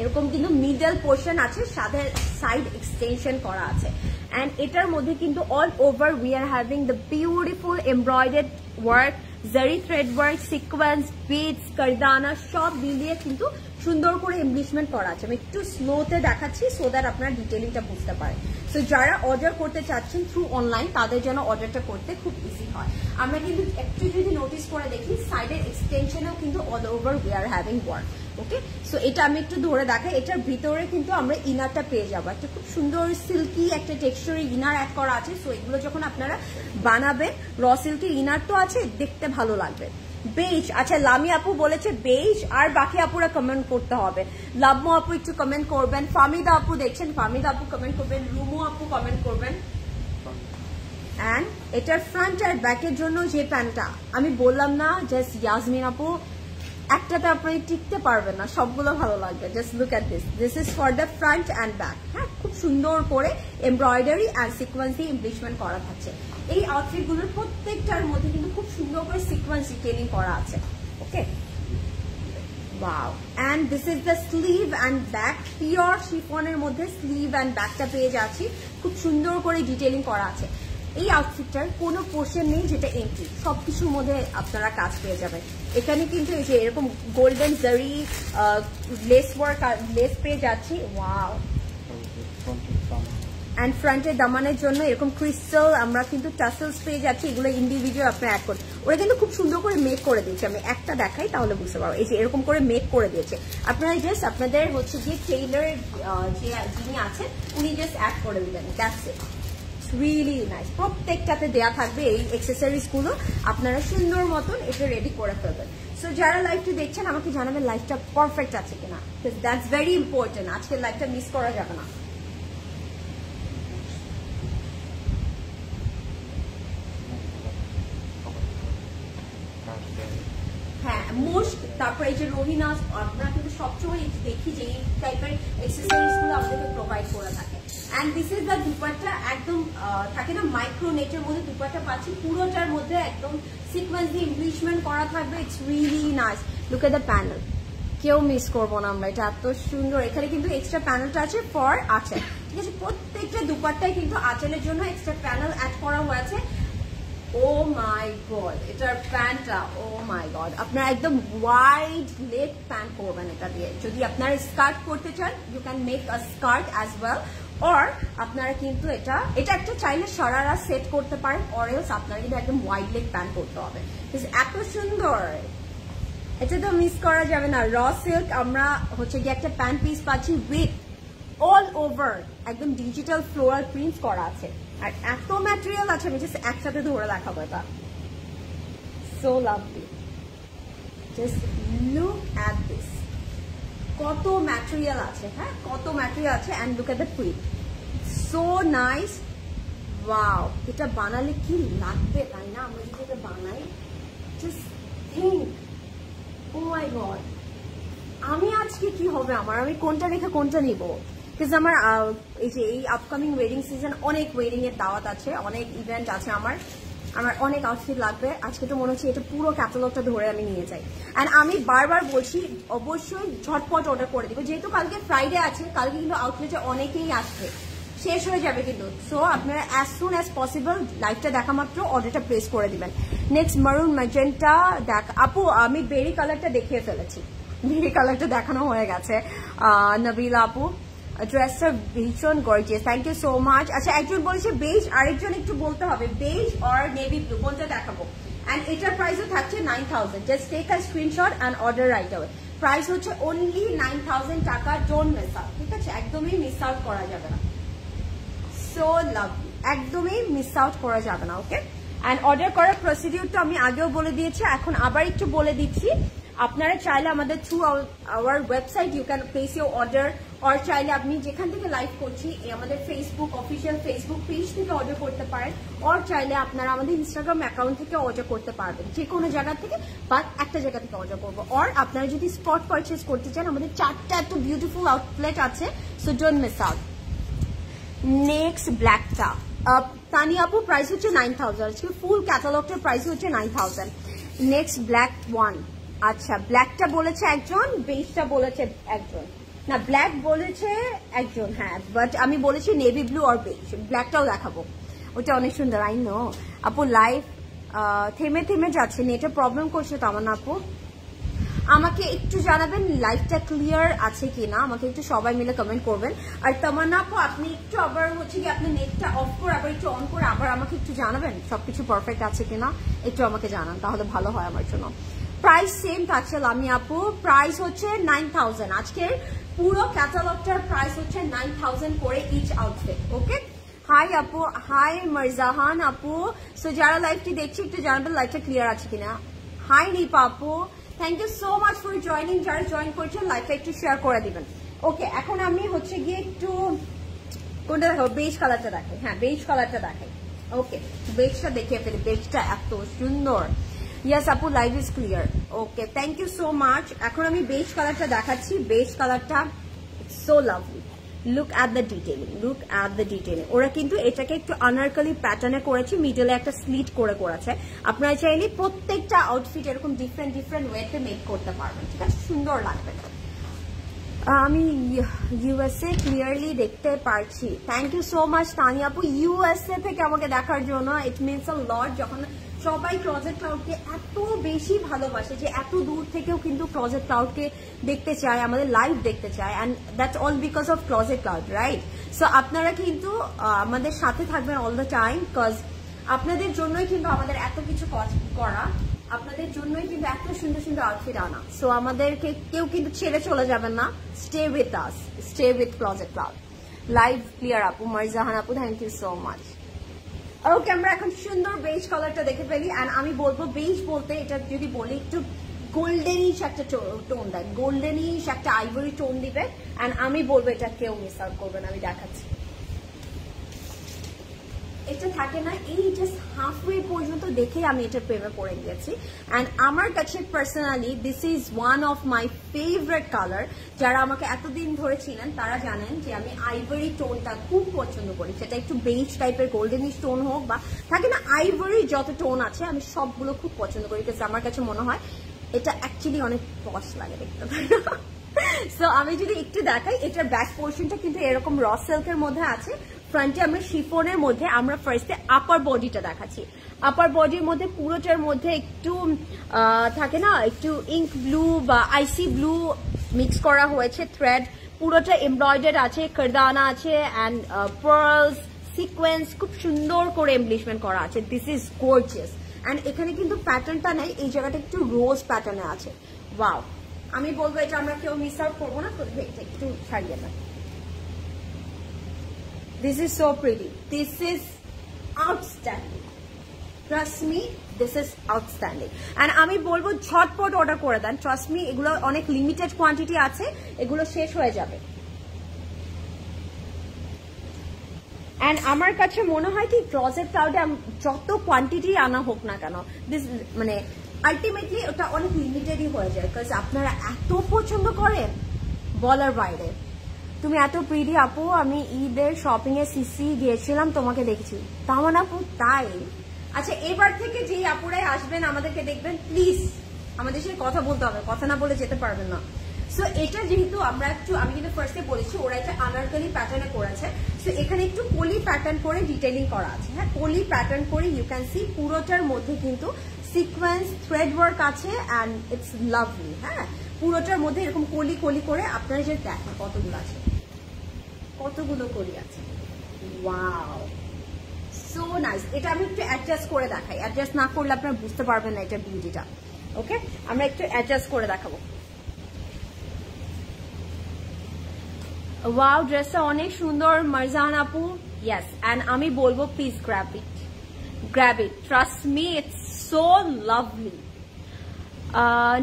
এরকম কিন্তু মিডল পোর্শন আছে, সাথে সাইড এক্সটেনশন করা আছে। অ্যান্ড এটার মধ্যে কিন্তু all over we are having the beautiful embroidered work, জারি থ্রেড ওয়ার্ক, সিকোয়েন্স, বিডস, কারদানা সব মিলিয়ে কিন্তু সুন্দর করে এমব্লিশমেন্ট করা আছে। আমি একটু স্লোতে দেখাচ্ছি সো দ্যাট আপনারা ডিটেলিংটা বুঝতে পারেন। সো যারা অর্ডার করতে চাচ্ছেন থ্রু অনলাইন, তাদের জন্য অর্ডারটা করতে খুব ইজি হয়। আমরা কিন্তু একটু যদি নোটিস করে দেখি, সাইডের এক্সটেনশনেও কিন্তু all over we are having work. Okay, so এটা আমি একটু ধরে দেখাই। এটার ভিতরে কিন্তু আমরা ইনারটা পেয়ে যাবো, একটা খুব সুন্দর সিল্কি একটা টেক্সচারের ইনার অ্যাড করা আছে। সো এগুলো যখন আপনারা বানাবেন, র সিল্কের ইনার তো আছে, দেখতে ভালো লাগবে। বেজ, আচ্ছা লামি আপু বলেছে বেজ, আর বাকি আপুরা কমেন্ট করতে হবে। লাভমো আপু একটু কমেন্ট করবেন, ফামিদা আপু দেখছেন, ফামিদা আপু কমেন্ট করবেন, রুমু আপু কমেন্ট করবেন। অ্যান্ড এটার ফ্রন্ট আর ব্যাকের জন্য যে প্যান্টটা আমি বললাম না, জাস্ট ইয়াসমিন আপু একটাতে আপনি টিকতে পারবেন না, সবগুলো ভালো লাগবে। Just look at this, this is for the front and back. হ্যাঁ, খুব সুন্দর করে এমব্রয়ডারি অ্যান্ড সিকোয়েন্স দিয়ে এমব্লিশমেন্ট করা থাকছে। এই আউটফিটগুলোর প্রত্যেকটার মধ্যে কিন্তু খুব সুন্দর করে সিকোয়েন্স ডিটেইলিং করা আছে। Okay, wow. And this is the sleeve and back, pure শিফনের মধ্যে স্লিভ অ্যান্ড ব্যাকটা পেয়ে যাচ্ছি, খুব সুন্দর করে ডিটেইলিং করা আছে। এই আউটফিটটার কোনো পোর্শন নেই যেটা এমটি, সবকিছুর মধ্যে আপনারা কাজ পেয়ে যাবেন। এখানে কিন্তু এই যে এরকম গোল্ডেন জারি লেস ওয়ার্ক, লেস পেয়ে যাচ্ছি, ওয়াও। অ্যান্ড ফ্রন্টের দামানের জন্য এরকম ক্রিস্টাল আমরা কিন্তু টাসেলস পেয়ে যাচ্ছি, এগুলো ইন্ডিভিজুয়াল আপনি অ্যাড করুন। ওরা কিন্তু খুব সুন্দর করে মেক করে দিয়েছে, আমি একটা দেখাই তাহলে বুঝতে পারবো। এই যে এরকম করে মেক করে দিয়েছে, আপনারা জাস্ট আপনাদের হচ্ছে গিয়ে টেইলার যে যিনি আছেন উনি জাস্ট অ্যাড করে দিবেন, দ্যাটস ইট। Really nice. প্রত্যেকটাতে দেয়া থাকবে এই অ্যাক্সেসরিজ গুলো, আপনারা সুন্দর মতন এটা রেডি করে ফেলবেন। সো যারা লাইভটি দেখছেন আমাকে জানাবেন লাইভটা পারফেক্ট আছে কিনা, দ্যাটস ভেরি ইম্পর্টেন্ট। আজকের লাইভটা মিস করা যাবে না। হ্যাঁ, মোস্ট, তারপরে এই যে রোহিনা, আমরা কিন্তু সবসময় দেখি যে এই টাইপের অ্যাক্সেসরিজ গুলো আমাদেরকে প্রোভাইড করে থাকে। And this is the dupatta, একদম থাকে না মাইক্রো নেটের মধ্যে দুপাট্টা পাচ্ছি, পুরোটার মধ্যে একদম সিকোয়েন্স দিয়ে এমব্লিশমেন্ট করা থাকবে। It's really nice. Look at the panel, কেউ মিস করবো না আমরা, এটা এত সুন্দর। এখানে কিন্তু এক্সট্রা প্যানেলটা আছে ফর আঁচল, ঠিক আছে? প্রত্যেকটা দুপাট্টায় কিন্তু আঁচলের জন্য এক্সট্রা প্যানেল অ্যাড করা হয়েছে। ও মাই গড, এটার প্যান্টটা, ও মাই গড, আপনারা একদম ওয়াইড লেগ প্যান্ট করবেন এটা দিয়ে। যদি আপনারা স্কার্ট করতে চান, you can make a skirt as well, or আপনারা কিন্তু এটা একটা চাইলে সারারা সেট করতে পারেন, অর এলস আপনারা কিন্তু একদম ওয়াইড লেগ প্যান্ট করতে হবে। এত সুন্দর, এটা তো মিস করা যাবে না। র সিল্ক আমরা হচ্ছে গিয়ে একটা প্যান্ট পিস পাচ্ছি উইথ অল ওভার একদম ডিজিটাল ফ্লোরাল প্রিন্টস করা আছে আর এত ম্যাটেরিয়াল আছে আমি জাস্ট একসাথে ধরে দেখাবো এটা so lovely just look at this কত ম্যাটেরিয়াল আছে হ্যাঁ কত ম্যাটেরিয়াল আছে and look at the print so nice wow এটা বানালে কি লাগবে তাই না আমরা যদি এটা বানাই just think O my god আমি আজকে কি হবে আমার আমি কোনটা রেখে কোনটা নিব বিকজ আমার এই যে এই আপকামিং ওয়েডিং সিজন অনেক ওয়েডিং এর দাওয়াত আছে অনেক ইভেন্ট আছে আমার অনেক আউটফিট লাগবে আজকে তো মনে হচ্ছে এটা পুরো ক্যাটালগটা ধরে আমি নিয়ে যাই অ্যান্ড আমি বারবার বলছি অবশ্যই ঝটপট অর্ডার করে দিব যেহেতু কালকে ফ্রাইডে আছে কালকে কিন্তু আউটলেটে অনেকেই আসবে শেষ হয়ে যাবে কিন্তু সো আপনারা অ্যাজ সুন অ্যাজ পসিবল লাইভটা দেখা মাত্র অর্ডারটা প্লেস করে দিবেন নেক্সট মারুন ম্যাজেন্টা দেখ আপু আমি বেরি কালারটা দেখিয়ে ফেলেছি বেরি কালারটা দেখানো হয়ে গেছে নবিলা আপু ড্রেসটা ভীষণ gorgeous thank you so much আচ্ছা একজন বলছে বেজ আরেকজন একটু বলতে হবে বেজ অর নেভি ব্লু কোনটা দেখাবো অ্যান্ড এটার প্রাইসও থাকছে 9,000 just take a screenshot and order right away price হচ্ছে অনলি 9,000 টাকা ডোন্ট মিস আউট ঠিক আছে একদমই মিস আউট করা যাবে না সো লাভলি একদমই মিস আউট করা যাবে না ওকে অ্যান্ড অর্ডার করার প্রসিডিউরটা আমি আগেও বলে দিয়েছি এখন আবার একটু বলে দিচ্ছি আপনারা চাইলে আমাদের through our website you can place your order or চাইলে আপনি যেখান থেকে লাইভ করছি আমাদের ফেসবুক অফিসিয়াল ফেসবুক পেজ থেকে অর্ডার করতে পারেন অর চাইলে আপনারা আমাদের ইনস্টাগ্রাম অ্যাকাউন্ট থেকে অর্ডার করতে পারবেন যে কোনো জায়গা থেকে বা একটা জায়গা থেকে অর্ডার করবো অর আপনারা যদি স্পট পারচেস করতে চান আমাদের 4টা এত বিউটিফুল আউটলেট আছে so don't miss out next ব্ল্যাকটা তানিয়া আপু প্রাইস হচ্ছে 9,000 আজকে ফুল ক্যাটালগটার প্রাইস হচ্ছে 9,000 নেক্সট ব্ল্যাক ওয়ান আচ্ছা ব্ল্যাকটা বলেছে একজন বেজটা বলেছে একজন না ব্ল্যাক বলেছে একজন হ্যাঁ বাট আমি বলেছি নেভি ব্লু আর বেজ ব্ল্যাকটাও দেখাবো ওটা অনেক সুন্দর আই নো আপু লাইভ থেমে থেমে যাচ্ছে নেটের প্রবলেম করছে তো আমার না আপু আমাকে একটু জানাবেন লাইভটা ক্লিয়ার আছে কিনা আমাকে একটু সবাই মিলে কমেন্ট করবেন আর তামান্না আপু আপনি একটু আবার হচ্ছে কি আপনি নেটটা অফ করে আবার একটু অন করে আবার আমাকে একটু জানাবেন সবকিছু পারফেক্ট আছে কিনা একটু আমাকে জানান তাহলে ভালো হয় আমার জন্য প্রাইস সেম থাকছে লামি আপু প্রাইস হচ্ছে 9,000 আজকের পুরো ক্যাটালগটার প্রাইস হচ্ছে 9,000 করে ইচ আউটফিট ওকে হাই আপু হাই মারজাহান আপু সো যারা লাইভটি দেখছি একটু জানাবেন লাইভটা ক্লিয়ার আছে কিনা হাই রিপা আপু thank you so much for joining যারা জয়েন করছেন লাইভটা একটু শেয়ার করে দিবেন ওকে এখন আমি হচ্ছে গিয়ে একটু কোনটা দেখাবো বেজ কালারটা দেখাই হ্যাঁ বেজ কালারটা দেখাই ওকে বেজটা দেখিয়ে ফেলি বেজটা এত সুন্দর ইয়েস আপু live is clear okay thank you so much এখন আমি বেজ কালারটা দেখাচ্ছি বেজ কালারটা so lovely look at the detailing look at the detailing ওরা কিন্তু এটাকে একটু আনারকলি প্যাটার্নে করেছে মিডলে একটা স্লিট করে করেছে আপনারা চাইলে প্রত্যেকটা আউটফিট এরকম ডিফারেন্ট ডিফারেন্ট ওয়েতে মেক করতে পারবেন ঠিক আছে সুন্দর লাগবে আমি ইউএসএ ক্লিয়ারলি দেখতে পারছি thank you so much Tania আপু ইউএসএ থেকে আমাকে দেখার জন্য ইট মিনস আ লট যখন সবাই ক্লজেট ক্লাউডকে এত বেশি ভালোবাসে যে এত দূর থেকেও কিন্তু ক্লজেট ক্লাউডকে দেখতে চায় আমাদের লাইভ দেখতে চায় and that's all because of closet cloud right so আপনারা কিন্তু আমাদের সাথে থাকবেন অল দ্য টাইম বিকজ আপনাদের জন্যই কিন্তু আমাদের এত কিছু করা আপনাদের জন্যই কিন্তু এত সুন্দর সুন্দর আউটফিট আনা সো আমাদেরকে কেউ কিন্তু ছেড়ে চলে যাবেন না stay with us stay with Closet Cloud live clear আপু মারজাহান আপু thank you so much okay আমরা এখন সুন্দর বেজ কালারটা দেখে ফেলি অ্যান্ড আমি বলবো বেজ বলতে এটা যদি বলি একটু গোল্ডেনিশ একটা টোন দেয় গোল্ডেনিশ একটা আইভরি টোন দিবে অ্যান্ড আমি বলবো এটা কেউ মিস আউট করবেন আমি দেখাচ্ছি এটা থাকে না এই জাস্ট হাফওয়ে পর্যন্ত দেখে আমি এটার প্রেমে পড়ে গিয়েছি অ্যান্ড আমার কাছে personally this is one of my favourite colour যারা আমাকে এতদিন ধরে ছিলেন তারা জানেন যে আমি আইভরি টোনটা খুব পছন্দ করি সেটা একটু বেজ টাইপের গোল্ডেনিশ টোন হোক বা থাকে না আইভরি যত টোন আছে আমি সবগুলো খুব পছন্দ করি কারণ আমার কাছে মনে হয় এটা অ্যাকচুয়ালি অনেক পশ লাগে দেখতে সো আমি যদি একটু দেখাই এটার ব্যাক পোর্শনটা কিন্তু এরকম র সিল্কের মধ্যে আছে ফ্রন্টে আমরা শিফনের মধ্যে আমরা ফার্স্টে আপার বডিটা দেখাচ্ছি আপার বডির মধ্যে পুরোটার মধ্যে একটু থাকে না একটু ইঙ্ক ব্লু বা আইসি ব্লু মিক্স করা হয়েছে থ্রেড পুরোটা এমব্রয়ডার্ড আছে কারদানা আছে অ্যান্ড পার্লস সিকোয়েন্স খুব সুন্দর করে এমব্লিশমেন্ট করা আছে দিস ইজ গর্জিয়াস অ্যান্ড এখানে কিন্তু প্যাটার্নটা নেই এই জায়গাটা একটু রোজ প্যাটার্নে আছে ওয়াও আমি বলবো এটা আমরা কেউ মিস আউট করবো না তো একটু ছাড়িয়ে না This is so pretty. This is outstanding. Trust me, this is outstanding. And আমি বলবো ঝটপট অর্ডার করে দেন। Trust me, এগুলো অনেক লিমিটেড কোয়ান্টিটি আছে, এগুলো শেষ হয়ে যাবে। And আমার কাছে মনে হয় কি ক্লোজেট ক্লাউডে যত কোয়ান্টিটি আনা হোক না কেন, দিস মানে আলটিমেটলি ওটা অনেক লিমিটেডই হয়ে যায়, বিকজ আপনারা এত পছন্দ করেন বলার বাইরে। তুমি এত প্রিটি আপু, আমি ঈদের শপিং এ সিসি গিয়েছিলাম, তোমাকে দেখেছি। তামান আপু তাই? আচ্ছা, এবার থেকে যেই আপুরাই আসবেন আমাদেরকে দেখবেন, প্লিজ আমাদের সাথে কথা বলতে হবে, কথা না বলে যেতে পারবেন না। সো এটা যেহেতু আমরা একটু, আমি কিন্তু ফার্স্টে বলেছি ওরা একটা আনারকলি প্যাটার্নে করেছে, সো এখানে একটু কলি প্যাটার্ন করে ডিটেইলিং করা আছে। হ্যাঁ, কলি প্যাটার্ন করে ইউ ক্যান সি পুরোটার মধ্যে কিন্তু সিকোয়েন্স থ্রেড ওয়ার্ক আছে অ্যান্ড ইটস লাভলি। হ্যাঁ, পুরোটার মধ্যে এরকম কলি কলি করে আপনারা যে দেখেন কতগুলো আছে, কতগুলো কলি আছে। Wow, so nice. এটা আমি একটু অ্যাডজাস্ট করে দেখাই, অ্যাডজাস্ট না করলে আপনারা বুঝতে পারবেন না এটা বিউটিটা। ওকে, আমরা একটু অ্যাডজাস্ট করে দেখাবো। ওয়াও, ড্রেসটা অনেক সুন্দর মারজান আপু। ইয়েস, অ্যান্ড আমি বলবো please grab it, grab it, trust me, it's so lovely.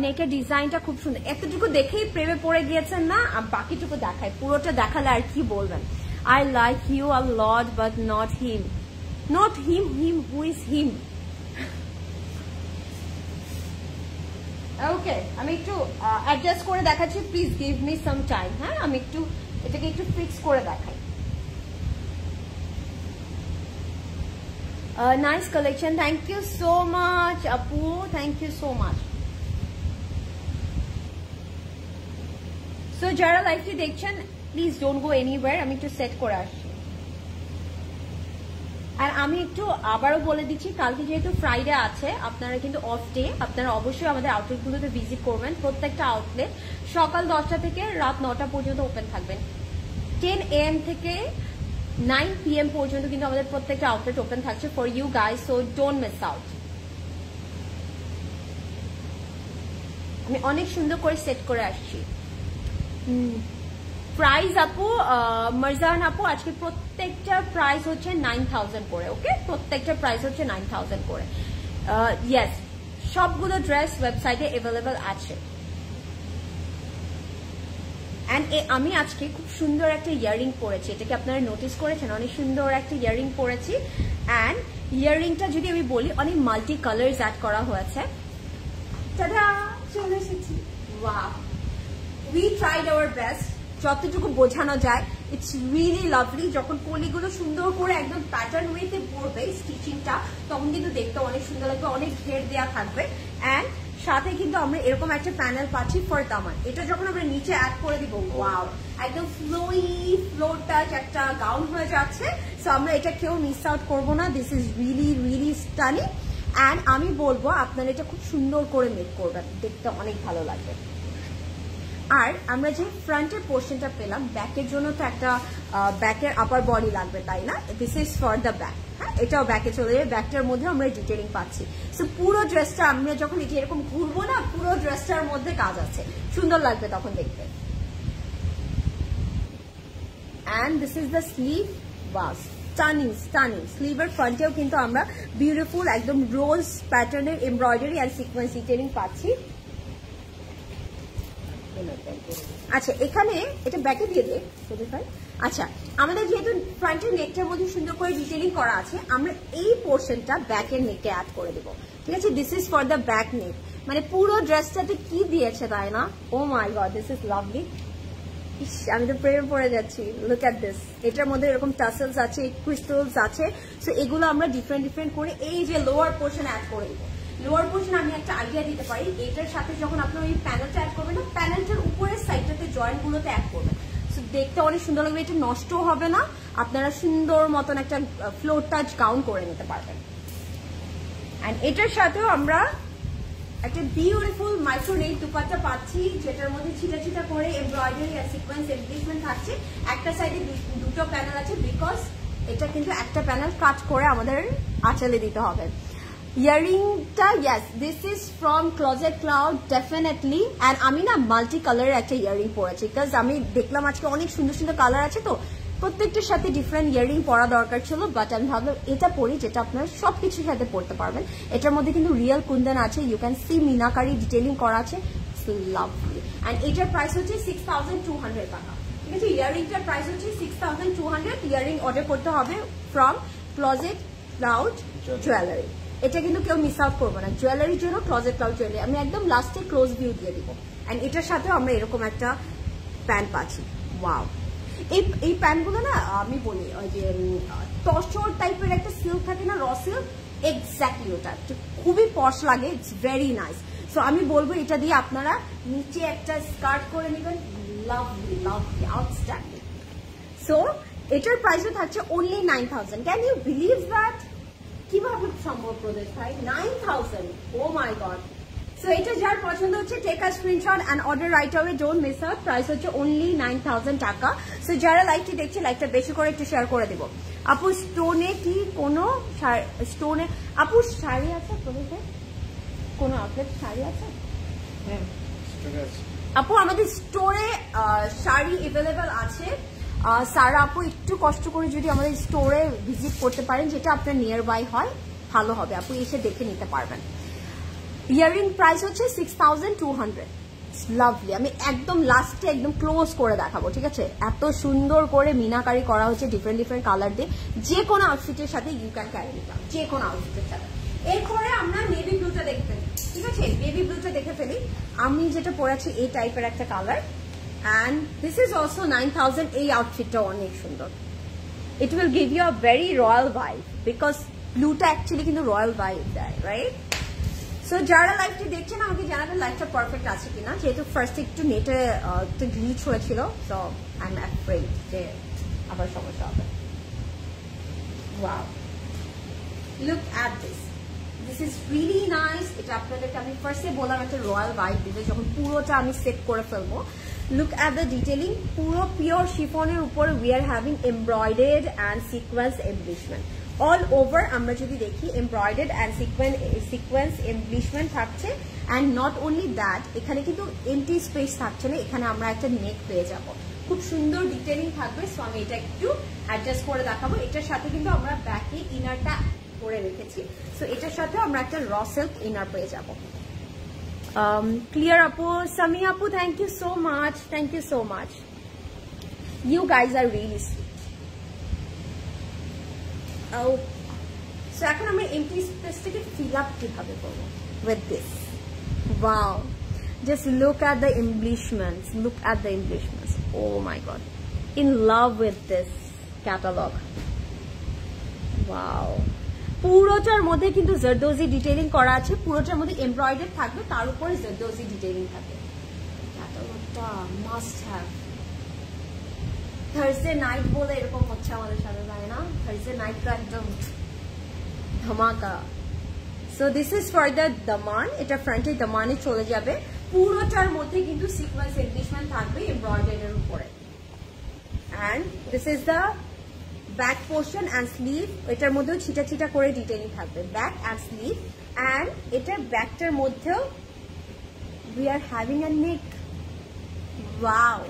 নেকের ডিজাইনটা খুব সুন্দর। এতটুকু দেখেই প্রেমে পড়ে গিয়েছেন না, বাকিটুকু দেখাই, পুরোটা দেখালে আর কি বলবেন। I like you a lot but not him, not him, him who is him. Okay, আমি একটু অ্যাডজাস্ট করে দেখাচ্ছি, please give me some time. হ্যাঁ, আমি একটু এটাকে একটু ফিক্স করে দেখাই। Nice collection, thank you so much আপু, thank you so much. So যারা লাইভটি দেখছেন প্লিজ ডোন্ট গো এনিওয়্যার, আমি একটু সেট করে আসছি। আর আমি একটু আবারও বলে দিচ্ছি, কালকে যেহেতু ফ্রাইডে আছে, আপনারা কিন্তু অফ ডে, আপনারা অবশ্যই আমাদের আউটলেটগুলোতে ভিজিট করবেন। প্রত্যেকটা আউটলেট সকাল 10টা থেকে রাত 9টা পর্যন্ত ওপেন থাকবেন। 10 AM থেকে 9 PM পর্যন্ত কিন্তু আমাদের প্রত্যেকটা আউটলেট ওপেন থাকছে for you guys, so don't miss out. আমি অনেক সুন্দর করে সেট করে আসছি। প্রাইস আপু, মারজান আপু, আজকে প্রত্যেকটা প্রাইস হচ্ছে 9000 করে। ওকে, প্রত্যেকটা প্রাইস হচ্ছে 9000 করে। ইয়েস, সবগুলো ড্রেস ওয়েবসাইটে অ্যাভেলেবল আছে। অ্যান্ড আমি আজকে খুব সুন্দর একটা ইয়াররিং পরেছি, এটাকে আপনারা নোটিস করেছেন? অনেক সুন্দর একটা ইয়াররিং পরেছি। অ্যান্ড ইয়াররিংটা যদি আমি বলি, অনেক মাল্টি কালার্স অ্যাড করা হয়েছে। টাটা, চলে এসেছি। Wow, we tried our best, যতটুকু বোঝানো যায়। It's really lovely. যখন কলিগুলো সুন্দর করে একদম প্যাটার্ন ওয়েতে পড়বে স্টিচিংটা, তখন কিন্তু দেখতে অনেক সুন্দর লাগবে, অনেক ঘের দেওয়া থাকবে। অ্যান্ড সাথে কিন্তু আমরা এরকম একটা প্যানেল পাচ্ছি ফর দামান। এটা যখন আমরা নিচে অ্যাড করে দিব, ওয়াও, একদম ফ্লোই ফ্লোর টাচ একটা গাউন হয়ে যাচ্ছে। সো আমরা এটা কেউ মিস আউট করবো না। This is really really stunning. And আমি বলবো আপনারা এটা খুব সুন্দর করে মেক করবেন, দেখতে অনেক ভালো লাগবে। আর আমরা যে ফ্রন্টের পোর্শনটা পেলাম, ব্যাকের জন্য তো একটা ব্যাকের আপার বডি লাগবে, তাই না? This is for the back. হ্যাঁ, এটাও ব্যাকে চলে যাবে, ব্যাকটার মধ্যে আমরা ডিটেলিং পাচ্ছি। সো পুরো ড্রেসটা আমরা যখন এটা এরকম ঘুরবো না, পুরো ড্রেসটার মধ্যে কাজ আছে, সুন্দর লাগবে তখন দেখতে। And this is the sleeve, বাস স্টানিং স্টানিং। স্লিভের ফ্রন্টেও কিন্তু আমরা বিউটিফুল একদম রোজ প্যাটার্নের এমব্রয়ডারি অ্যান্ড সিকোয়েন্স ডিটেলিং পাচ্ছি। আচ্ছা, এখানে এটা ব্যাকে দিয়ে দে। আচ্ছা, আমাদের যেহেতু ফ্রন্টের নেকটার মধ্যে সুন্দর করে ডিটেইলিং করা আছে, আমরা এই পোর্শনটা ব্যাকের নেকে অ্যাড করে দেবো। ঠিক আছে, this is for the back neck. মানে পুরো ড্রেসটাতে কি দিয়েছে, তাই না? ও my god, this is lovely. ইস, আমি তো প্রেমে পড়ে যাচ্ছি। Look at this. এটার মধ্যে এরকম টাসেলস আছে, ক্রিস্টালস আছে। সো এগুলো আমরা ডিফারেন্ট ডিফারেন্ট করে এই যে লোয়ার পোর্শন অ্যাড করে দেবো। লোয়ার পোর্শন আমি একটা আইডিয়া দিতে পারি, এটার সাথে যখন আপনার ওই প্যানেলটা অ্যাড করবেন না, প্যানেলটার উপরের সাইডটাতে জয়েন্ট গুলোতে অ্যাড করবেন। সো দেখতে অনেক সুন্দর লাগবে, এটা নষ্টও হবে না, আপনারা সুন্দর মতন একটা ফ্লোর টাচ গাউন করে নিতে পারবেন। অ্যান্ড এটার সাথেও আমরা একটা বিউটিফুল মাইক্রো নেট দুপাট্টা পাচ্ছি, যেটার মধ্যে ছিটা ছিটা করে এমব্রয়ডারি আর সিকোয়েন্স এমপ্লিসমেন্ট থাকছে। একটা সাইডে দুটো প্যানেল আছে, বিকজ এটা কিন্তু একটা প্যানেল কাট করে আমাদের আঁচলে দিতে হবে। ইয়ারিংটা, yes, this is from Closet Cloud definitely. And আমি না মাল্টি কালারের একটা ইয়ারিং পরেছি, বিকজ আমি দেখলাম আজকে অনেক সুন্দর সুন্দর কালার আছে, তো প্রত্যেকটার সাথে ডিফারেন্ট ইয়ারিং পরা দরকার ছিল, বাট আমি ভাবলাম এটা পরি যেটা আপনারা সবকিছুর সাথে পড়তে পারবেন। এটার মধ্যে কিন্তু রিয়েল কুন্দন আছে, you can see meenakari detailing করা আছে, লাভলি। অ্যান্ড এটার প্রাইস হচ্ছে 6200 টাকা, ঠিক আছে। ইয়ারিংটার প্রাইস হচ্ছে 6200। ইয়ারিং অর্ডার করতে হবে ফ্রম ক্লোজেট ক্লাউড জুয়েলারি। এটা কিন্তু কেউ মিস আউট করবো না, জুয়েলারির জন্য ক্লোজেট ক্লাউড জুয়েলারি। আমি একদম লাস্টে ক্লোজ ভিউ দিয়ে দিব। অ্যান্ড এটার সাথেও আমরা এরকম একটা প্যান্ট পাচ্ছি, ওয়াও। এই প্যান্টগুলো না আমি বলি ওই যে তসর টাইপের একটা সিল্ক থাকে না, র সিল্ক, এক্স্যাক্টলি ওটা খুবই পশ লাগে, ইটস ভেরি নাইস। সো আমি বলবো এটা দিয়ে আপনারা নিচে একটা স্কার্ট করে নেবেন, লাভলি লাভলি, আউটস্ট্যান্ডিং। সো এটার প্রাইসও থাকছে only 9000। Can you believe that? কিভাবে সম্ভব প্রদেশ ভাই, 9000? ও মাই গড। সো এটা যার পছন্দ হচ্ছে take a screenshot and order right away, don't miss out. Price হচ্ছে অনলি 9000 টাকা। সো যারা লাইভটি দেখছে লাইভটা বেশি করে একটু শেয়ার করে দিব। আপু স্টোনে কি কোনো স্টোনে আপু শাড়ি আছে প্রদেশে? কোনো আউটলেট শাড়ি আছে? হ্যাঁ আপু আমাদের স্টোরে শাড়ি অ্যাভেলেবেল আছে। সারা আপু একটু কষ্ট করে যদি আমাদের স্টোরে ভিজিট করতে পারেন, যেটা আপনার নিয়ার বাই হয়, ভালো হবে। আপু এসে দেখে নিতে পারবেন। ইয়ারিং প্রাইস হচ্ছে 6200, লাভলি। আমি একদম লাস্টে একদম ক্লোজ করে দেখাবো, ঠিক আছে। এত সুন্দর করে মিনাকারি করা হচ্ছে ডিফারেন্ট ডিফারেন্ট কালার দিয়ে, যে কোনো আউটফিটের সাথে ইউ ক্যান ক্যারি নিতে, যে কোনো আউটফিটের সাথে। এরপরে আমরা নেভি ব্লুটা দেখতে ফেলি, ঠিক আছে। নেভি ব্লুটা দেখে ফেলি। আমি যেটা পরেছি এই টাইপের একটা colour, and this is also 9000. এই আউটফিটটা অনেক সুন্দর। It will give you a very royal vibe because ব্লুটা অ্যাকচুয়ালি কিন্তু রয়্যাল ভাইব দেয়, রাইট? সো যারা লাইভটি দেখছেন আমাকে জানাবেন লাইভটা পারফেক্ট আছে কিনা, যেহেতু ফার্স্ট একটু নেটে একটু গ্লিচ হয়েছিল, সো আই এম অ্যাফ্রেড যে আবার সমস্যা হবে। Wow, look at this, this is really nice. এটা আপনাদেরকে আমি ফার্স্টে বললাম একটা রয়্যাল ভাইব দিবে যখন পুরোটা আমি সেট করে ফেলবো। Look at the detailing, পুরো পিওর শিফনের উপর we are having embroidered and sequence embellishment all over. আমরা যদি দেখি embroidered and sequence embellishment থাকছে, and not only that, এখানে কিন্তু empty space থাকছে না, এখানে আমরা একটা নেক পেয়ে যাব, খুব সুন্দর ডিটেইলিং থাকবে। সো আমি এটা একটু অ্যাডজাস্ট করে দেখাবো। এটার সাথে কিন্তু আমরা ব্যাকে ইনারটা করে রেখেছি, সো এটার সাথে আমরা একটা র সিল্ক ইনার পেয়ে যাব। Clear Apu, Sami Apu, thank you so much. Thank you so much. You guys are really sweet. Oh, so এখন আমরা empty space থেকে fill up কিভাবে করব with this? Wow, just look at the embellishments. Look at the embellishments. Oh my God, in love with this catalog. Wow. পুরোটার মধ্যে কিন্তু zardozi detailing করা আছে, পুরোটার মধ্যে এমব্রয়ডারি থাকবে, তার উপরে জারদোজি ডিটেইলিং থাকবে। ক্যাটালগটা মাস্ট হ্যাভ। থার্সডে নাইট বলে এরকম হচ্ছে আমাদের সাথে, তাই না? থার্সডে নাইটটা একদম ধামাকা। So this is for the দামান, এটা ফ্রন্টে দামানে চলে যাবে। পুরোটার মধ্যে কিন্তু সিকোয়েন্স এমব্লিশমেন্ট থাকবে এমব্রয়ডারির উপরে। And this is the back portion and sleeve, এটার মধ্যেও ছিটা ছিটা করে ডিটেইলিং থাকবে, ব্যাক অ্যান্ড স্লিভ। অ্যান্ড এটার ব্যাকটার মধ্যেও we are having a neck. Wow,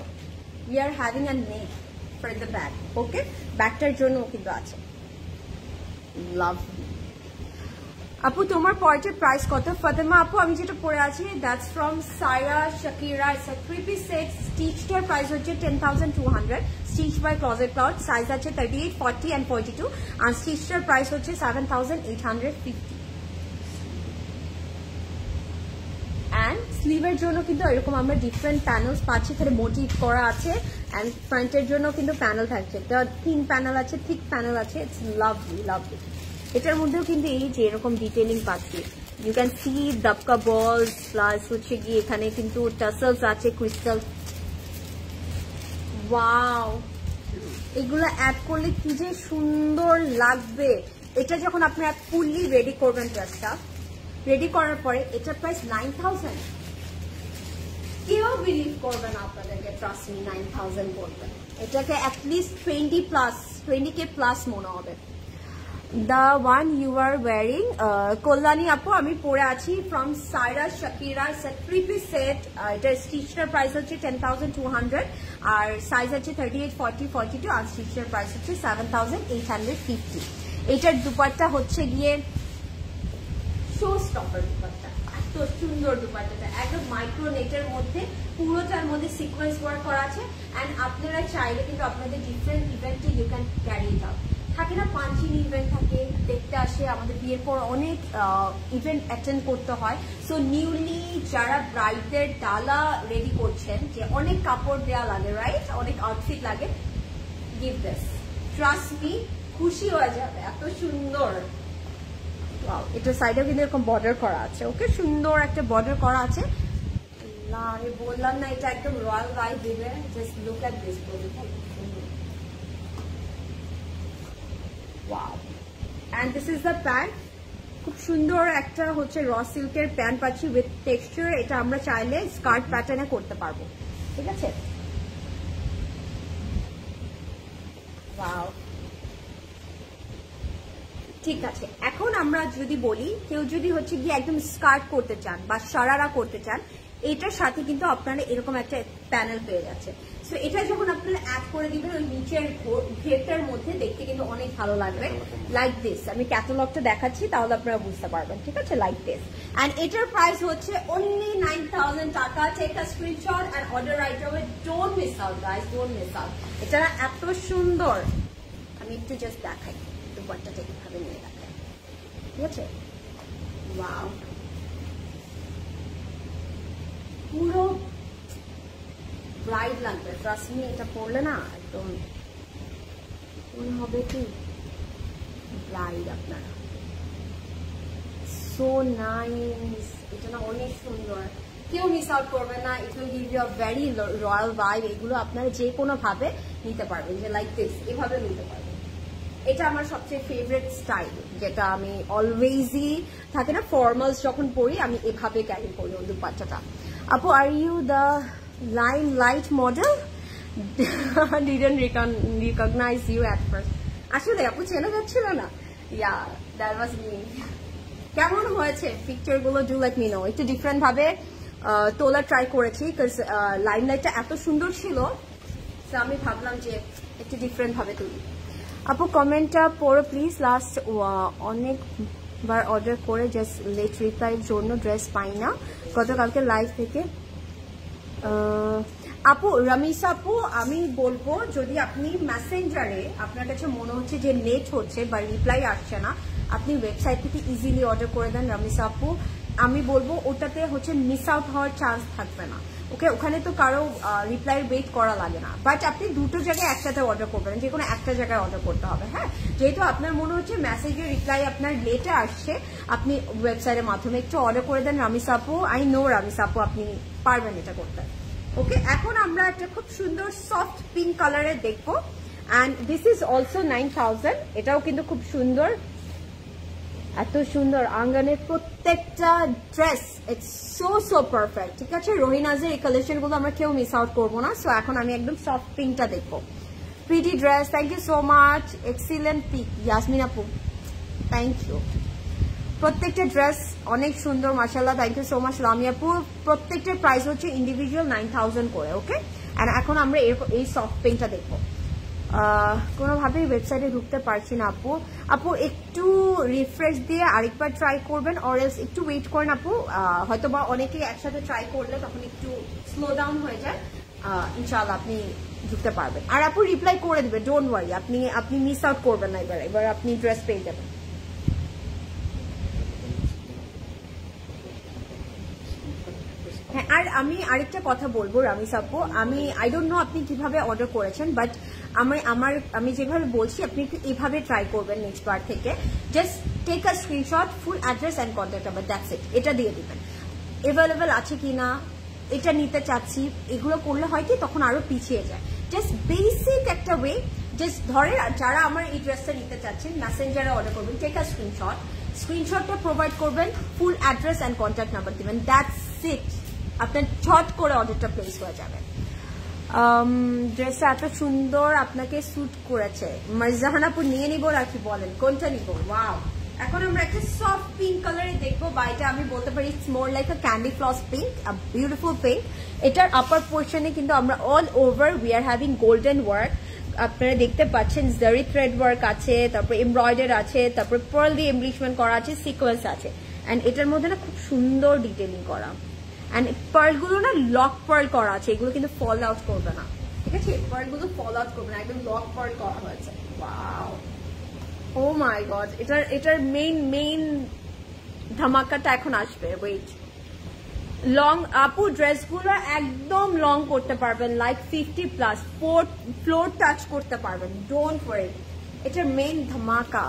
we are having a neck for the back. Okay, ব্যাকটার জন্য কিন্তু আছে। লাভ আপু, তোমার পয়েন্টের প্রাইস কত? ফাতেমা আপু, আমি যেটা পরে আছি that's from Saira Shakira, it's a 3-piece set. স্টিচটার প্রাইস হচ্ছে 10200, stitch by Closet Cloud. Size আছে 38, 40 and 42, আর স্টিচটার প্রাইস হচ্ছে 7850। অ্যান্ড স্লিভের জন্য কিন্তু এরকম আমরা ডিফারেন্ট প্যানেলস পাচ্ছি, এখানে মোটিভ করা আছে। অ্যান্ড ফ্রন্টের জন্য কিন্তু প্যানেল থাকছে, থিন প্যানেল আছে, থিক প্যানেল আছে। It's lovely lovely. এটার মধ্যেও কিন্তু এই যে এরকম ডিটেইলিং পাচ্ছি, ইউ ক্যান সি দাবকা বলস, প্লাস হচ্ছে গিয়ে এখানে কিন্তু টাসেলস আছে, ক্রিস্টাল। ওয়াও, এগুলো অ্যাড করলে কি যে সুন্দর লাগবে। এটা যখন আপনারা ফুললি রেডি করবেন, ড্রেসটা রেডি করার পরে এটার প্রাইস 9000, কেউ বিলিভ করবে না আপনাদেরকে, ট্রাস্ট মি, 9000 বলবেন। এটাকে অ্যাটলিস্ট 20K প্লাস মনে হবে। The one you are wearing, Kollani apu, ami pore achi from Saira Shakira set 3-piece set. It is stitcher price hoche 10,200 R size আছে 38, 40, 42 আর stitcher price হচ্ছে 7,850. এটার দুপাট্টা হচ্ছে গিয়ে শো স্টপার দুপাট্টা, এত সুন্দর দুপাট্টাটা একদম মাইক্রো নেটের মধ্যে, পুরোটার মধ্যে সিকোয়েন্স ওয়ার্ক করা আছে। এন্ড আপনারা চাইলে কিন্তু আপনাদের ডিফারেন্ট ইভেন্টে you can carry it out. থাকে না পাঞ্চিনি ইভেন্ট থাকে, দেখতে আসে, আমাদের বিয়ের পর অনেক ইভেন্ট অ্যাটেন্ড করতে হয়। সো নিউলি যারা ব্রাইডদের ডালা রেডি করছেন, যে অনেক কাপড় দেওয়া লাগে, রাইট, অনেক আউটফিট লাগে, গিভ দিস, ট্রাস্ট মি, খুশি হয়ে যাবে, এত সুন্দর। এটা সাইডেও কিন্তু এরকম বর্ডার করা আছে, ওকে, সুন্দর একটা বর্ডার করা আছে। আমি বললাম না এটা একদম রয়্যাল ভাইব দিবে, just look at this. Wow. And this is the pant. খুব সুন্দর একটা হচ্ছে র সিল্কের প্যান্ট পাচ্ছি উইথ টেক্সচার। এটা আমরা চাইলে স্কার্ট প্যাটার্নে করতে পারবো, ঠিক আছে। Wow. ঠিক আছে, এখন আমরা যদি বলি কেউ যদি হচ্ছে গিয়ে একদম স্কার্ট করতে চান বা সারারা করতে চান, এটার সাথে কিন্তু আপনারা এরকম একটা প্যানেল পেয়ে যাচ্ছে। সো এটা যখন আপনারা অ্যাড করে দিবেন ওই নিচের ঘেরটার মধ্যে, দেখতে কিন্তু অনেক ভালো লাগবে। লাইক দিস, আমি ক্যাটালগটা দেখাচ্ছি তাহলে আপনারা বুঝতে পারবেন, ঠিক আছে, লাইক দিস। এন্ড এটার প্রাইস হচ্ছে অনলি 9,000 টাকা। Take a screenshot and order right away, don't miss out guys, don't miss out. এটা এত সুন্দর, আমি একটু জাস্ট দেখাই, দুপাট্টাটা এইভাবে নিয়ে দেখাই, ঠিক আছে। ওয়াও, পুরো ব্রাইড লাগবে, ট্রাস্ট মি, এটা পরলে না একদম মনে হবে কি ব্রাইড আপনারা। সো নাইস, এটা না অনেক সুন্দর, কেউ মিস আউট করবে না। It will give you a very royal vibe. এগুলো আপনারা যে কোনো ভাবে নিতে পারবেন, যে লাইক দিস, এভাবে নিতে পারবেন। এটা আমার সবচেয়ে ফেভারিট স্টাইল, যেটা আমি অলওয়েজই থাকে না ফর্মালস যখন পরি আমি এভাবে ক্যারি করি ওই দুপাট্টাটা। আপু, are you the limelight model? Didn't recognize you at first. আসলে আপু চেনা যাচ্ছিল না। Yeah, that was me. কেমন হয়েছে পিকচার গুলো? Do let me no. একটু ডিফারেন্ট ভাবে তোলা ট্রাই করেছি, বিকজ লাইমলাইটটা এত সুন্দর ছিল, তো আমি ভাবলাম যে একটু ডিফারেন্ট ভাবে তুলি। আপু কমেন্টটা পড়ো প্লিজ। লাস্ট অনেকবার অর্ডার করে জাস্ট লেট রিপ্লাইয়ের জন্য ড্রেস পাই না গতকালকে লাইভ থেকে। আপু, রামিসা আপু, আমি বলবো যদি আপনি মেসেঞ্জারে আপনার কাছে মনে হচ্ছে যে লেট হচ্ছে বা রিপ্লাই আসছে না, আপনি ওয়েবসাইট থেকে ইজিলি অর্ডার করে দেন রামিসা আপু। আমি বলবো ওটাতে হচ্ছে মিস আউট হওয়ার চান্স থাকবে না, ওকে। ওখানে তো কারো রিপ্লাই ওয়েট করা লাগে না, বাট আপনি দুটো জায়গায় একসাথে অর্ডার করবেন, যে কোনো একটা জায়গায় অর্ডার করতে হবে, হ্যাঁ। যেহেতু আপনার মনে হচ্ছে মেসেজের রিপ্লাই আপনার লেটে আসছে, আপনি ওয়েবসাইটের মাধ্যমে একটু অর্ডার করে দেন রামিসা আপু। আই নো রামিসা আপু আপনি পারবেন এটা করতে, ওকে। এখন আমরা একটা খুব সুন্দর সফট পিঙ্ক কালারের দেখবো, অ্যান্ড দিস ইজ অলসো 9,000। এটাও কিন্তু খুব সুন্দর, এত সুন্দর আঙ্গানের প্রত্যেকটা ড্রেস, ইটস সো পারফেক্ট, ঠিক আছে। রোহিনাজের এই কালেকশন গুলো আমরা কেউ মিস আউট করবো না। সো এখন আমি একদম সফট পিঙ্কটা দেখবো। Pretty dress, thank you so much, excellent pic, Yasmin আপু, থ্যাংক ইউ। প্রত্যেকটা ড্রেস অনেক সুন্দর, মাশাআল্লাহ, thank you so much Lami আপু। প্রত্যেকটার প্রাইস হচ্ছে ইন্ডিভিজুয়াল 9,000 করে, ওকে। আর এখন আমরা এই সফট পিঙ্কটা দেখবো। কোনোভাবেই ওয়েবসাইটে ঢুকতে পারছি না আপু। আপু একটু রিফ্রেশ দিয়ে আরেকবার ট্রাই করবেন, অর এলস একটু ওয়েট করেন আপু। হয়তো বা অনেকে একসাথে ট্রাই করলে তখন একটু স্লো ডাউন হয়ে যায়, ইনশাআল্লাহ আপনি ঢুকতে পারবেন। আর আপু রিপ্লাই করে দিবে, ডোন্ট ওয়ারি, আপনি মিস আউট করবেন না, এবার আপনি ড্রেস পেয়ে যাবেন। হ্যাঁ, আর আমি আরেকটা কথা বলবো রামিস আপু, আই ডোন্ট নো আপনি কিভাবে অর্ডার করেছেন, বাট আমি যেভাবে বলছি আপনি একটু এইভাবে ট্রাই করবেন নেক্সট বার থেকে। Just take a screenshot, full address and contact number, that's it. এটা দিয়ে দিবেন, অ্যাভেলেবেল আছে কিনা, এটা নিতে চাচ্ছি, এগুলো করলে হয় কি তখন আরো পিছিয়ে যায়। জাস্ট বেসিক একটা ওয়ে, জাস্ট ধরে যারা আমার এই ড্রেসটা নিতে চাচ্ছেন মেসেঞ্জারে অর্ডার করবেন, টেক আ স্ক্রিনশটটা প্রোভাইড করবেন, ফুল অ্যাড্রেস অ্যান্ড কন্ট্যাক্ট নাম্বার দিবেন, দ্যাটস ইট। আপনার ঝট করে অর্ডারটা প্লেস হয়ে যাবে। ড্রেসটা এত সুন্দর আপনাকে স্যুট করেছে। মারজাহান আপু নিয়ে নিব নাকি বলেন, কোনটা নিব? ওয়াও, এখন আমরা একটা সফট পিঙ্ক কালারে দেখবো, বা এটা আমি বলতে পারি it's more like a candy floss pink, a beautiful pink. এটার আপার পোর্শনে কিন্তু আমরা all over we are having golden work, আপনারা দেখতে পাচ্ছেন জারি থ্রেড ওয়ার্ক আছে, তারপর এমব্রয়ডার আছে, তারপর পার্ল দিয়ে এমব্লিশমেন্ট করা আছে, সিকোয়েন্স আছে, এন্ড এটার মধ্যে না খুব সুন্দর ডিটেইলিং করা, এন্ড পার্লগুলো না লক পার্ল করা আছে, এগুলো কিন্তু ফল আউট করবে না, ঠিক আছে? পার্লগুলো ফল আউট করবে না, একদম লক পার্ল করা হয়েছে। ওয়াও, ও মাই গড, এটার মেইন ধামাকাটা এখন আসবে। ওয়েট, লং আপু ড্রেসগুলো একদম লং করতে পারবেন, লাইক 50+, ফ্লোর টাচ করতে পারবেন, ডোন্ট ওয়ারি। এটার মেইন ধামাকা,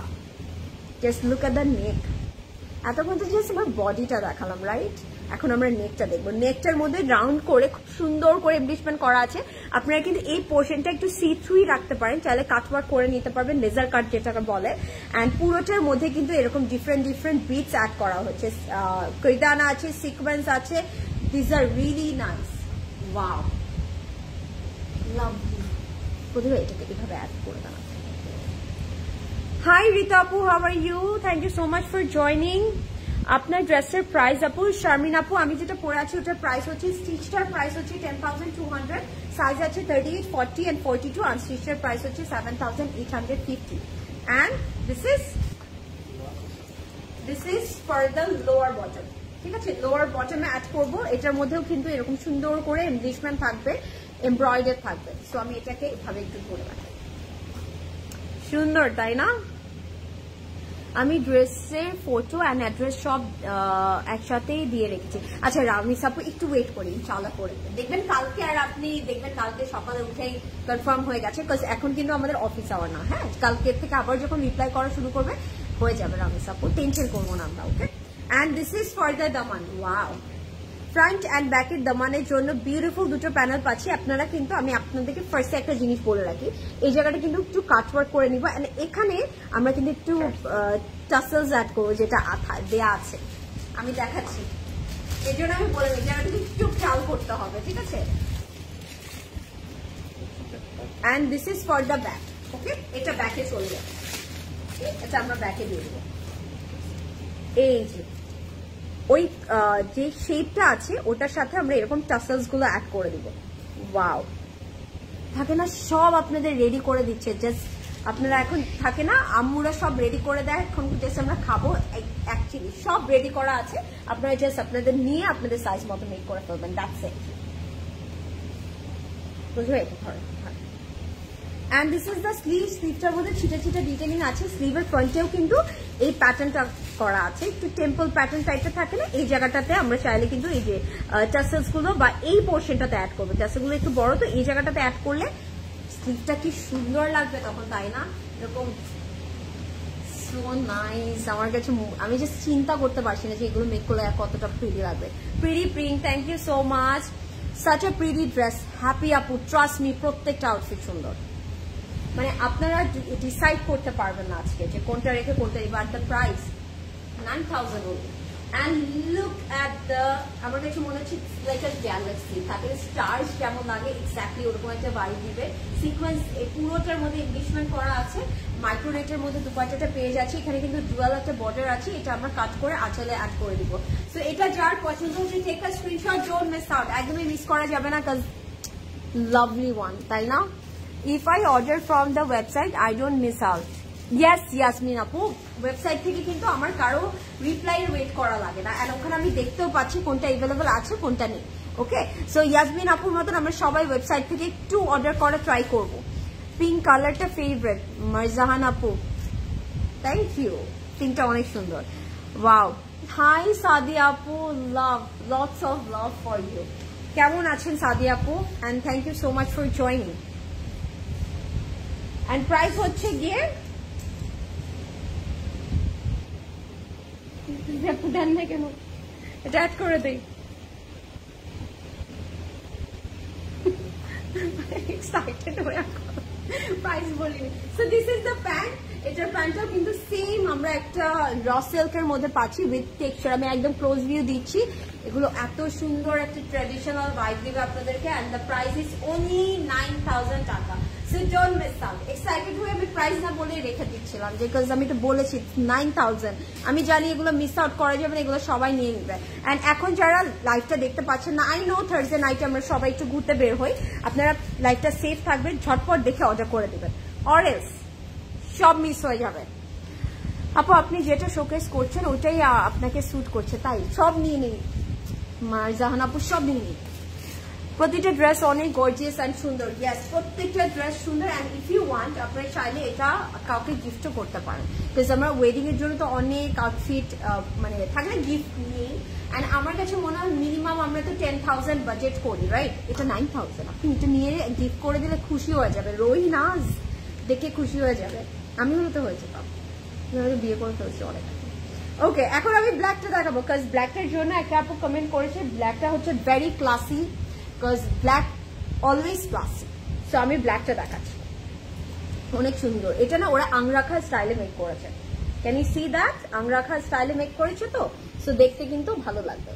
জাস্ট লুক এট দ্য নেক। এতক্ষণ তো জাস্ট আমার বডিটা দেখালাম, রাইট? এখন আমরা নেকটা দেখবো। নেকটার মধ্যে রাউন্ড করে খুব সুন্দর করে এমব্লিশমেন্ট করা আছে। আপনারা কিন্তু এই পোর্শনটা একটু সি-থ্রুই রাখতে পারেন, চাইলে কাটওয়ার্ক করে নিতে পারবেন, লেজার কাট যেটাকে বলে। অ্যান্ড পুরোটার মধ্যে কিন্তু এরকম ডিফারেন্ট বিটস অ্যাড করা হচ্ছে, কৈদানা আছে, সিকোয়েন্স আছে। This are really nice. Wow, lovely. প্রথমে এটাকে এভাবে অ্যাড করে দেওয়া। হাই রিতা আপু, how are you? Thank you so much for joining. আপনার ড্রেসের প্রাইস আপু? শারমিন আপু, আমি যেটা পরে আছি ওটার প্রাইস হচ্ছে, স্টিচটার প্রাইস হচ্ছে 10,200, সাইজ আছে 38, 40 and 42, আনস্টিচের প্রাইস হচ্ছে 7,850, and this is for the lower bottom, ঠিক আছে? লোয়ার বটমে অ্যাড করবো, এটার মধ্যেও কিন্তু এরকম সুন্দর করে এমব্লিশমেন্ট থাকবে, এমব্রয়ডার থাকবে। সো আমি এটাকে এভাবে একটু করে রাখি, সুন্দর তাই না? আমি ড্রেসের ফটো অ্যান্ড অ্যাড্রেস সব একসাথেই দিয়ে রেখেছি। আচ্ছা রামিস আপু, একটু ওয়েট করি, ইনশাআল্লাহ করে দেখবেন কালকে, আর আপনি দেখবেন কালকে সকালে উঠেই কনফার্ম হয়ে গেছে, বিকজ এখন কিন্তু আমাদের অফিস আওয়ার না। হ্যাঁ, কালকে থেকে আবার যখন রিপ্লাই করা শুরু করবে হয়ে যাবে রামিস আপু, টেনশন করবো না আমরা। Okay, and this is for the দামান। ওয়াও, ফ্রন্ট অ্যান্ড ব্যাকের দামানের জন্য বিউটিফুল দুটো প্যানেল পাচ্ছি। আপনারা কিন্তু, আমি আপনাদেরকে ফার্স্টে একটা জিনিস বলে রাখি, এই জায়গাটা কিন্তু একটু কাটওয়ার্ক করে নিব, এন্ড এখানে আমরা কিন্তু একটু টাসেলস অ্যাড করবো, যেটা দেয়া আছে, আমি দেখাচ্ছি। এই জন্য আমি বলে নিই, জায়গাটা একটু খেয়াল করতে হবে, ঠিক আছে? And this is for the back. Okay, এটা ব্যাকে চলে যাবে, এটা আমরা ব্যাকে দিয়ে দেবো। এই যে ওই যে শেপটা আছে ওটার সাথে আমরা এরকম টাসেলস গুলো অ্যাড করে দিব। ওয়াও, থাকে না সব আপনাদের রেডি করে দিচ্ছে, জাস্ট আপনারা এখন থাকে না আম্মুরা সব রেডি করে দেয়, এখন জাস্ট আমরা খাবো। অ্যাকচুয়ালি সব রেডি করা আছে, আপনারা জাস্ট আপনাদের নিয়ে আপনাদের সাইজ মতো মেক করে ফেলবেন, দ্যাটস ইট। বুঝবে? And this is the sleeve. স্লিভটার মধ্যে ছিটা ছিটা ডিটেলিং আছে, স্লিভের ফ্রন্টেও কিন্তু এই প্যাটার্নটা করা আছে, একটু টেম্পল প্যাটার্ন টাইপের থাকে না, এই জায়গাটাতে আমরা চাইলে কিন্তু এই যে টাসেলস গুলো বা এই পোর্শনটাতে অ্যাড করবো। টাসেল গুলো একটু বড়, তো এই জায়গাটাতে অ্যাড করলে স্লিভটা কি সুন্দর লাগবে তখন, তাই না? এরকম সো নাইস। আমার কাছে আমি জাস্ট চিন্তা করতে পারছি না যে এগুলো মেক করলে কতটা প্রিটি লাগবে। Pretty print, thank you so much, such a pretty dress. Happy আপু, ট্রাস্ট মি, প্রত্যেকটা আউটফিট সুন্দর, মানে আপনারা ডিসাইড করতে পারবেন না আজকে যে কোনটা রেখে কোনটা দিবা। Are the price 9,000 only. And look at the, আমার কাছে মনে হচ্ছে লাইক আ গ্যালাক্সি, তাকে স্টার্স যেমন লাগে এক্স্যাক্টলি ওরকম একটা ভাইব দিবে। সিকোয়েন্স পুরোটার মধ্যে এনগেজমেন্ট করা আছে, মাইক্রো নেটের মধ্যে দুপাট্টাটা পেয়ে যাচ্ছে, এখানে কিন্তু ডুয়াল একটা বর্ডার আছে, এটা আমরা কাট করে আঁচলে অ্যাড করে দিব। সো এটা যার পছন্দ হচ্ছে take a screenshot, don't miss out, একদমই মিস করা যাবে না, কাজ লাভলি ওয়ান, তাই না? If I order from the website, I don't miss out. Yes, Yasmin আপু, ওয়েবসাইট থেকে কিন্তু আমার কারো রিপ্লাই ওয়েট করা লাগে না, আর ওখানে আমি দেখতেও পাচ্ছি কোনটা অ্যাভেলেবল আছে কোনটা নেই। ওকে, সো ইয়াসমিন আপুর মতন আমরা সবাই ওয়েবসাইট থেকে একটু অর্ডার করা ট্রাই করব। পিঙ্ক কালারটা ফেভারিট মারজাহান আপু, থ্যাংক ইউ, পিঙ্কটা অনেক সুন্দর। ওয়াও, হাই সাদিয়া আপু, love, lots of love for you. কেমন আছেন সাদিয়া আপু? And thank you so much for joining. And price হচ্ছে গিয়ে দেন না কেন, এটা অ্যাড করে দেই, এক্সাইটেড হয়ে প্রাইস বলিনি। So this is the pant, এটার প্যান্টটাও কিন্তু সেম আমরা একটা র সিল্কের মধ্যে পাচ্ছি উইথ টেক্সচার। আমি একদম ক্লোজ ভিউ দিচ্ছি। এগুলো এত সুন্দর একটা ট্র্যাডিশনাল ভাইব দিবে আপনাদেরকে and the price is only 9000 টাকা। So don't miss out. Excited হয়ে আমি প্রাইস না বলে রেখে দিচ্ছিলাম, বিকজ আমি তো বলেছি 9000। আমি জানি এগুলো মিস আউট করা যাবে না, এগুলো সবাই নিয়ে নেবে। এন্ড এখন যারা লাইভটা দেখতে পাচ্ছেন না, আই নো থার্সডে নাইটে আমরা সবাই একটু ঘুরতে বের হই, আপনারা লাইভটা সেফ থাকবেন, ঝটপট দেখে অর্ডার করে দেবেন, অর এলস সব মিস হয়ে যাবে। আপু আপনি যেটা শোকেস করছেন ওটাই আপনাকে স্যুট করছে, তাই সব নিয়ে নিন মারজাহান আপু, সব নিয়ে নিন। প্রতিটা ড্রেস অনেক গর্জিয়াস অ্যান্ড সুন্দর। ইয়েস, প্রত্যেকটা ড্রেস সুন্দর। অ্যান্ড ইফ ইউ ওয়ান্ট আপনারা চাইলে এটা কাউকে গিফটও করতে পারেন, বিকজ আমরা ওয়েডিং এর জন্য তো অনেক আউটফিট মানে থাকে না গিফট নিই। অ্যান্ড আমার কাছে মনে হয় মিনিমাম আমরা তো 10,000 বাজেট করি, রাইট? এটা 9000, আপনি এটা নিয়ে গিফট করে দিলে খুশি হয়ে যাবে। রোই নাজ দেখে খুশি হয়ে যাবে, আমি হতে হয়ে যেতাম, বিয়ে করে ফেলছি অনেক। ওকে, এখন আমি ব্ল্যাকটা দেখাবো, বিকজ ব্ল্যাকটার জন্য একটা আপু কমেন্ট করেছে ব্ল্যাকটা হচ্ছে very classy, because black always classy. So আমি ব্ল্যাকটা দেখাচ্ছি, অনেক সুন্দর। এটা না ওরা আংরাখা স্টাইলে মেক করেছে, can you see that? Angrakha স্টাইলে মেক করেছে তো, সো দেখতে কিন্তু ভালো লাগবে।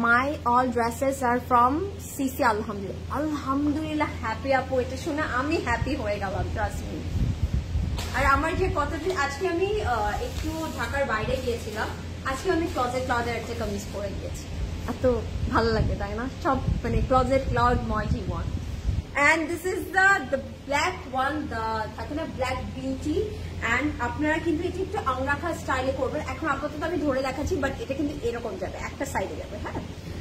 My all dresses are from CC. আলহামদুলিল্লাহ, আলহামদুলিল্লাহ হ্যাপি আপু, এটা শুনে আমি হ্যাপি হয়ে গেলাম, ট্রাস্ট মি। আর আমার যে কতদিন আজকে আমি একটু ঢাকার বাইরে গিয়েছিলাম, আজকে আমি ক্লজেট ক্লাউডের একটা কামিজ পরে গিয়েছি, এত ভালো লাগে তাই না? সব মানে ক্লজেট ক্লাউড ময়টি one. And this is the black one, the থাকে না ব্ল্যাক বিউটি। অ্যান্ড আপনারা কিন্তু এটি একটু আংরাখা স্টাইলে করবেন। এখন আপাতত আমি ধরে দেখাচ্ছি, বাট এটা কিন্তু এরকম যাবে, একটা সাইডে যাবে। হ্যাঁ,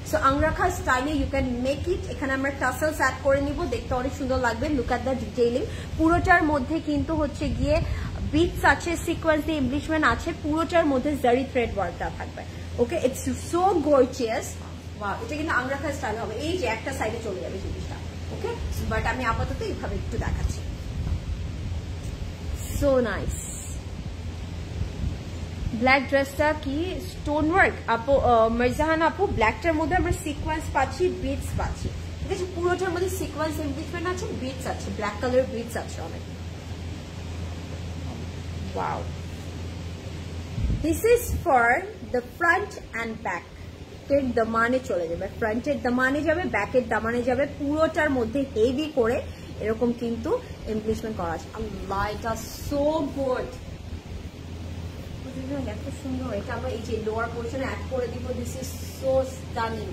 সো আংরাখা স্টাইলে ইউ ক্যান মেক ইট। এখানে আমরা টাসেলস অ্যাড করে নিব, দেখতে অনেক সুন্দর লাগবে। লুক অ্যাট দ্য ডিটেইলিং, পুরোটার মধ্যে কিন্তু হচ্ছে গিয়ে বিটস আছে, সিকোয়েন্স দিয়ে এমব্লিশমেন্ট আছে, পুরোটার মধ্যে জারি থ্রেড ওয়ার্কটা থাকবে। ওকে, ইটস সো গর্জিয়াস। ওয়াও, এটা কিন্তু আংরাখা স্টাইল হবে। এই যে একটা সাইডে চলে যাবে জিনিসটা। ওকে, বাট আমি আপাতত এইভাবে একটু দেখাচ্ছি। So nice. ব্ল্যাক ড্রেসটা কি স্টোন ওয়ার্ক আপু? মির্জাহান আপু, ব্ল্যাকটার মধ্যে আমরা সিকোয়েন্স পাচ্ছি, বিটস পাচ্ছি, ঠিক আছে? পুরোটার মধ্যে সিকোয়েন্স এমব্লিশমেন্ট আছে, বিটস আছে, ব্ল্যাক কালার বিটস আছে অনেক। Wow, this is for the front and back. এর দামানে চলে যাবে, ফ্রন্টের দামানে যাবে, ব্যাকের দামানে যাবে, পুরোটার মধ্যে হেভি করে এরকম কিন্তু এমব্লিশমেন্ট করা আছে। আল্লাহ, এটা সো গুড, এত সুন্দর। এটা আমরা এই যে লোয়ার পোর্শনে অ্যাড করে দিব। দিস ইজ সো স্টানিং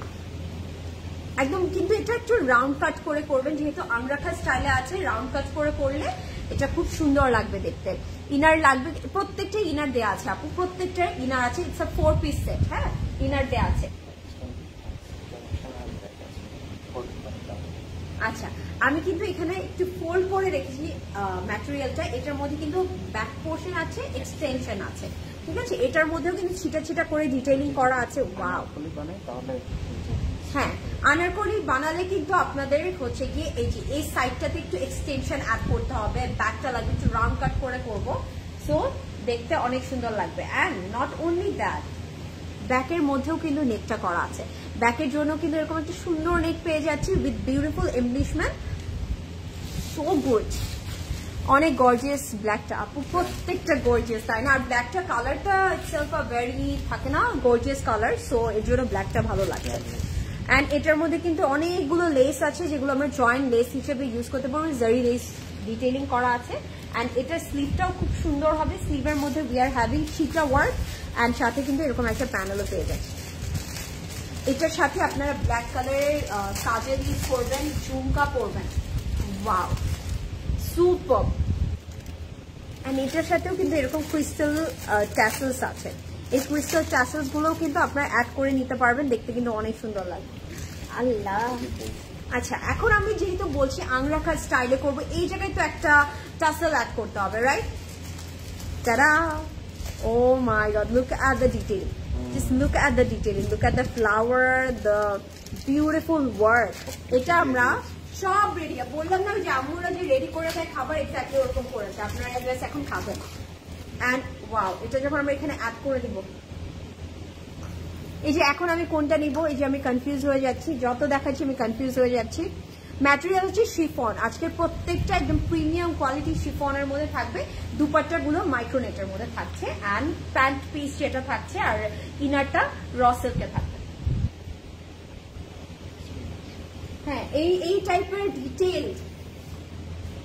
একদম। কিন্তু এটা একটু রাউন্ড কাট করে করবেন, যেহেতু আংরাখা স্টাইলে আছে, রাউন্ড কাট করে করলে এটা খুব সুন্দর লাগবে দেখতে। ইনার লাগবে, প্রত্যেকটা ইনার দেয়া আছে আপু, প্রত্যেকটা ইনার আছে। It's a 4 piece set. হ্যাঁ, ইনার দেয়া আছে। আচ্ছা, আমি কিন্তু এখানে একটু ফোল্ড করে রেখেছি ম্যাটেরিয়ালটা। এটার মধ্যে কিন্তু ব্যাক পোর্শন আছে, এক্সটেনশন আছে, ঠিক আছে? এটার মধ্যেও কিন্তু ছিটা ছিটা করে ডিটেইলিং করা আছে। ওয়াও, হ্যাঁ, আনারকলি বানালে কিন্তু আপনাদের হচ্ছে গিয়ে এই যে এই সাইডটাতে একটু এক্সটেনশন অ্যাড করতে হবে, ব্যাকটা লাগবে একটু রাউন্ড কাট করে করবো, সো দেখতে অনেক সুন্দর লাগবে। অ্যান্ড নট অনলি দ্যাট, ব্যাকের মধ্যেও কিন্তু নেকটা করা আছে। ব্যাকের জন্য কিন্তু এরকম একটা সুন্দর নেক পেয়ে যাচ্ছি with beautiful embellishment, so good. অনেক গর্জিয়াস ব্ল্যাকটা আপু, প্রত্যেকটা গর্জিয়াস, তাই না? আর ব্ল্যাকটা কালারটা ইটসেলফ আ ভেরি থাকে না গর্জিয়াস কালার, সো এর জন্য ব্ল্যাকটা ভালো লাগে। অ্যান্ড এটার মধ্যে কিন্তু অনেকগুলো লেস আছে, যেগুলো আমরা জয়েন্ট লেস হিসেবে ইউজ করতে পারবো। জারি লেস ডিটেইলিং করা আছে। অ্যান্ড এটার স্লিভটাও খুব সুন্দর হবে। স্লিভের মধ্যে উই আর হ্যাভিং চিটা ওয়ার্ক, অ্যান্ড সাথে কিন্তু এরকম একটা প্যানেলও পেয়ে যাচ্ছে। এটার সাথে আপনারা ব্ল্যাক কালারের কাজের ইউজ করবেন, ঝুমকা পরবেন। Wow, super. অ্যান্ড এটার সাথেও কিন্তু এরকম ক্রিস্টাল ট্যাসেলস আছে। এই ক্রিস্টাল ট্যাসেলস গুলোও কিন্তু আপনারা অ্যাড করে নিতে পারবেন, দেখতে কিন্তু অনেক সুন্দর লাগবে। আল্লাহ, আচ্ছা, এখন আমি যেহেতু বলছি আংরাখা স্টাইলে করবো, এই জায়গায় তো একটা টাসেল অ্যাড করতে হবে, রাইট? তারা, oh my God, look at the detailing, just look at the detailing, look at the flower, the beautiful work. এটা আমরা সব রেডি, বললাম না যে আমরা যে রেডি করে দেয় খাবার, এক্স্যাক্টলি ওরকম করেছে। আপনারা ড্রেস এখন খাবেন। অ্যান্ড ওয়াও, এটা যখন আমরা এখানে অ্যাড করে দিব, এই যে এখন আমি কোনটা নিব, এই যে আমি কনফিউজ হয়ে যাচ্ছি, যত দেখাচ্ছি আমি কনফিউজ হয়ে যাচ্ছি। ম্যাটেরিয়াল হচ্ছে শিফন, আজকের প্রত্যেকটা একদম প্রিমিয়াম কোয়ালিটি শিফনের মধ্যে থাকবে। দুপাট্টাগুলো মাইক্রোনেটের মধ্যে থাকছে অ্যান্ড প্যান্ট পিস যেটা থাকছে আর ইনারটা র সিল্কে থাকবে। হ্যাঁ, এই টাইপের ডিটেল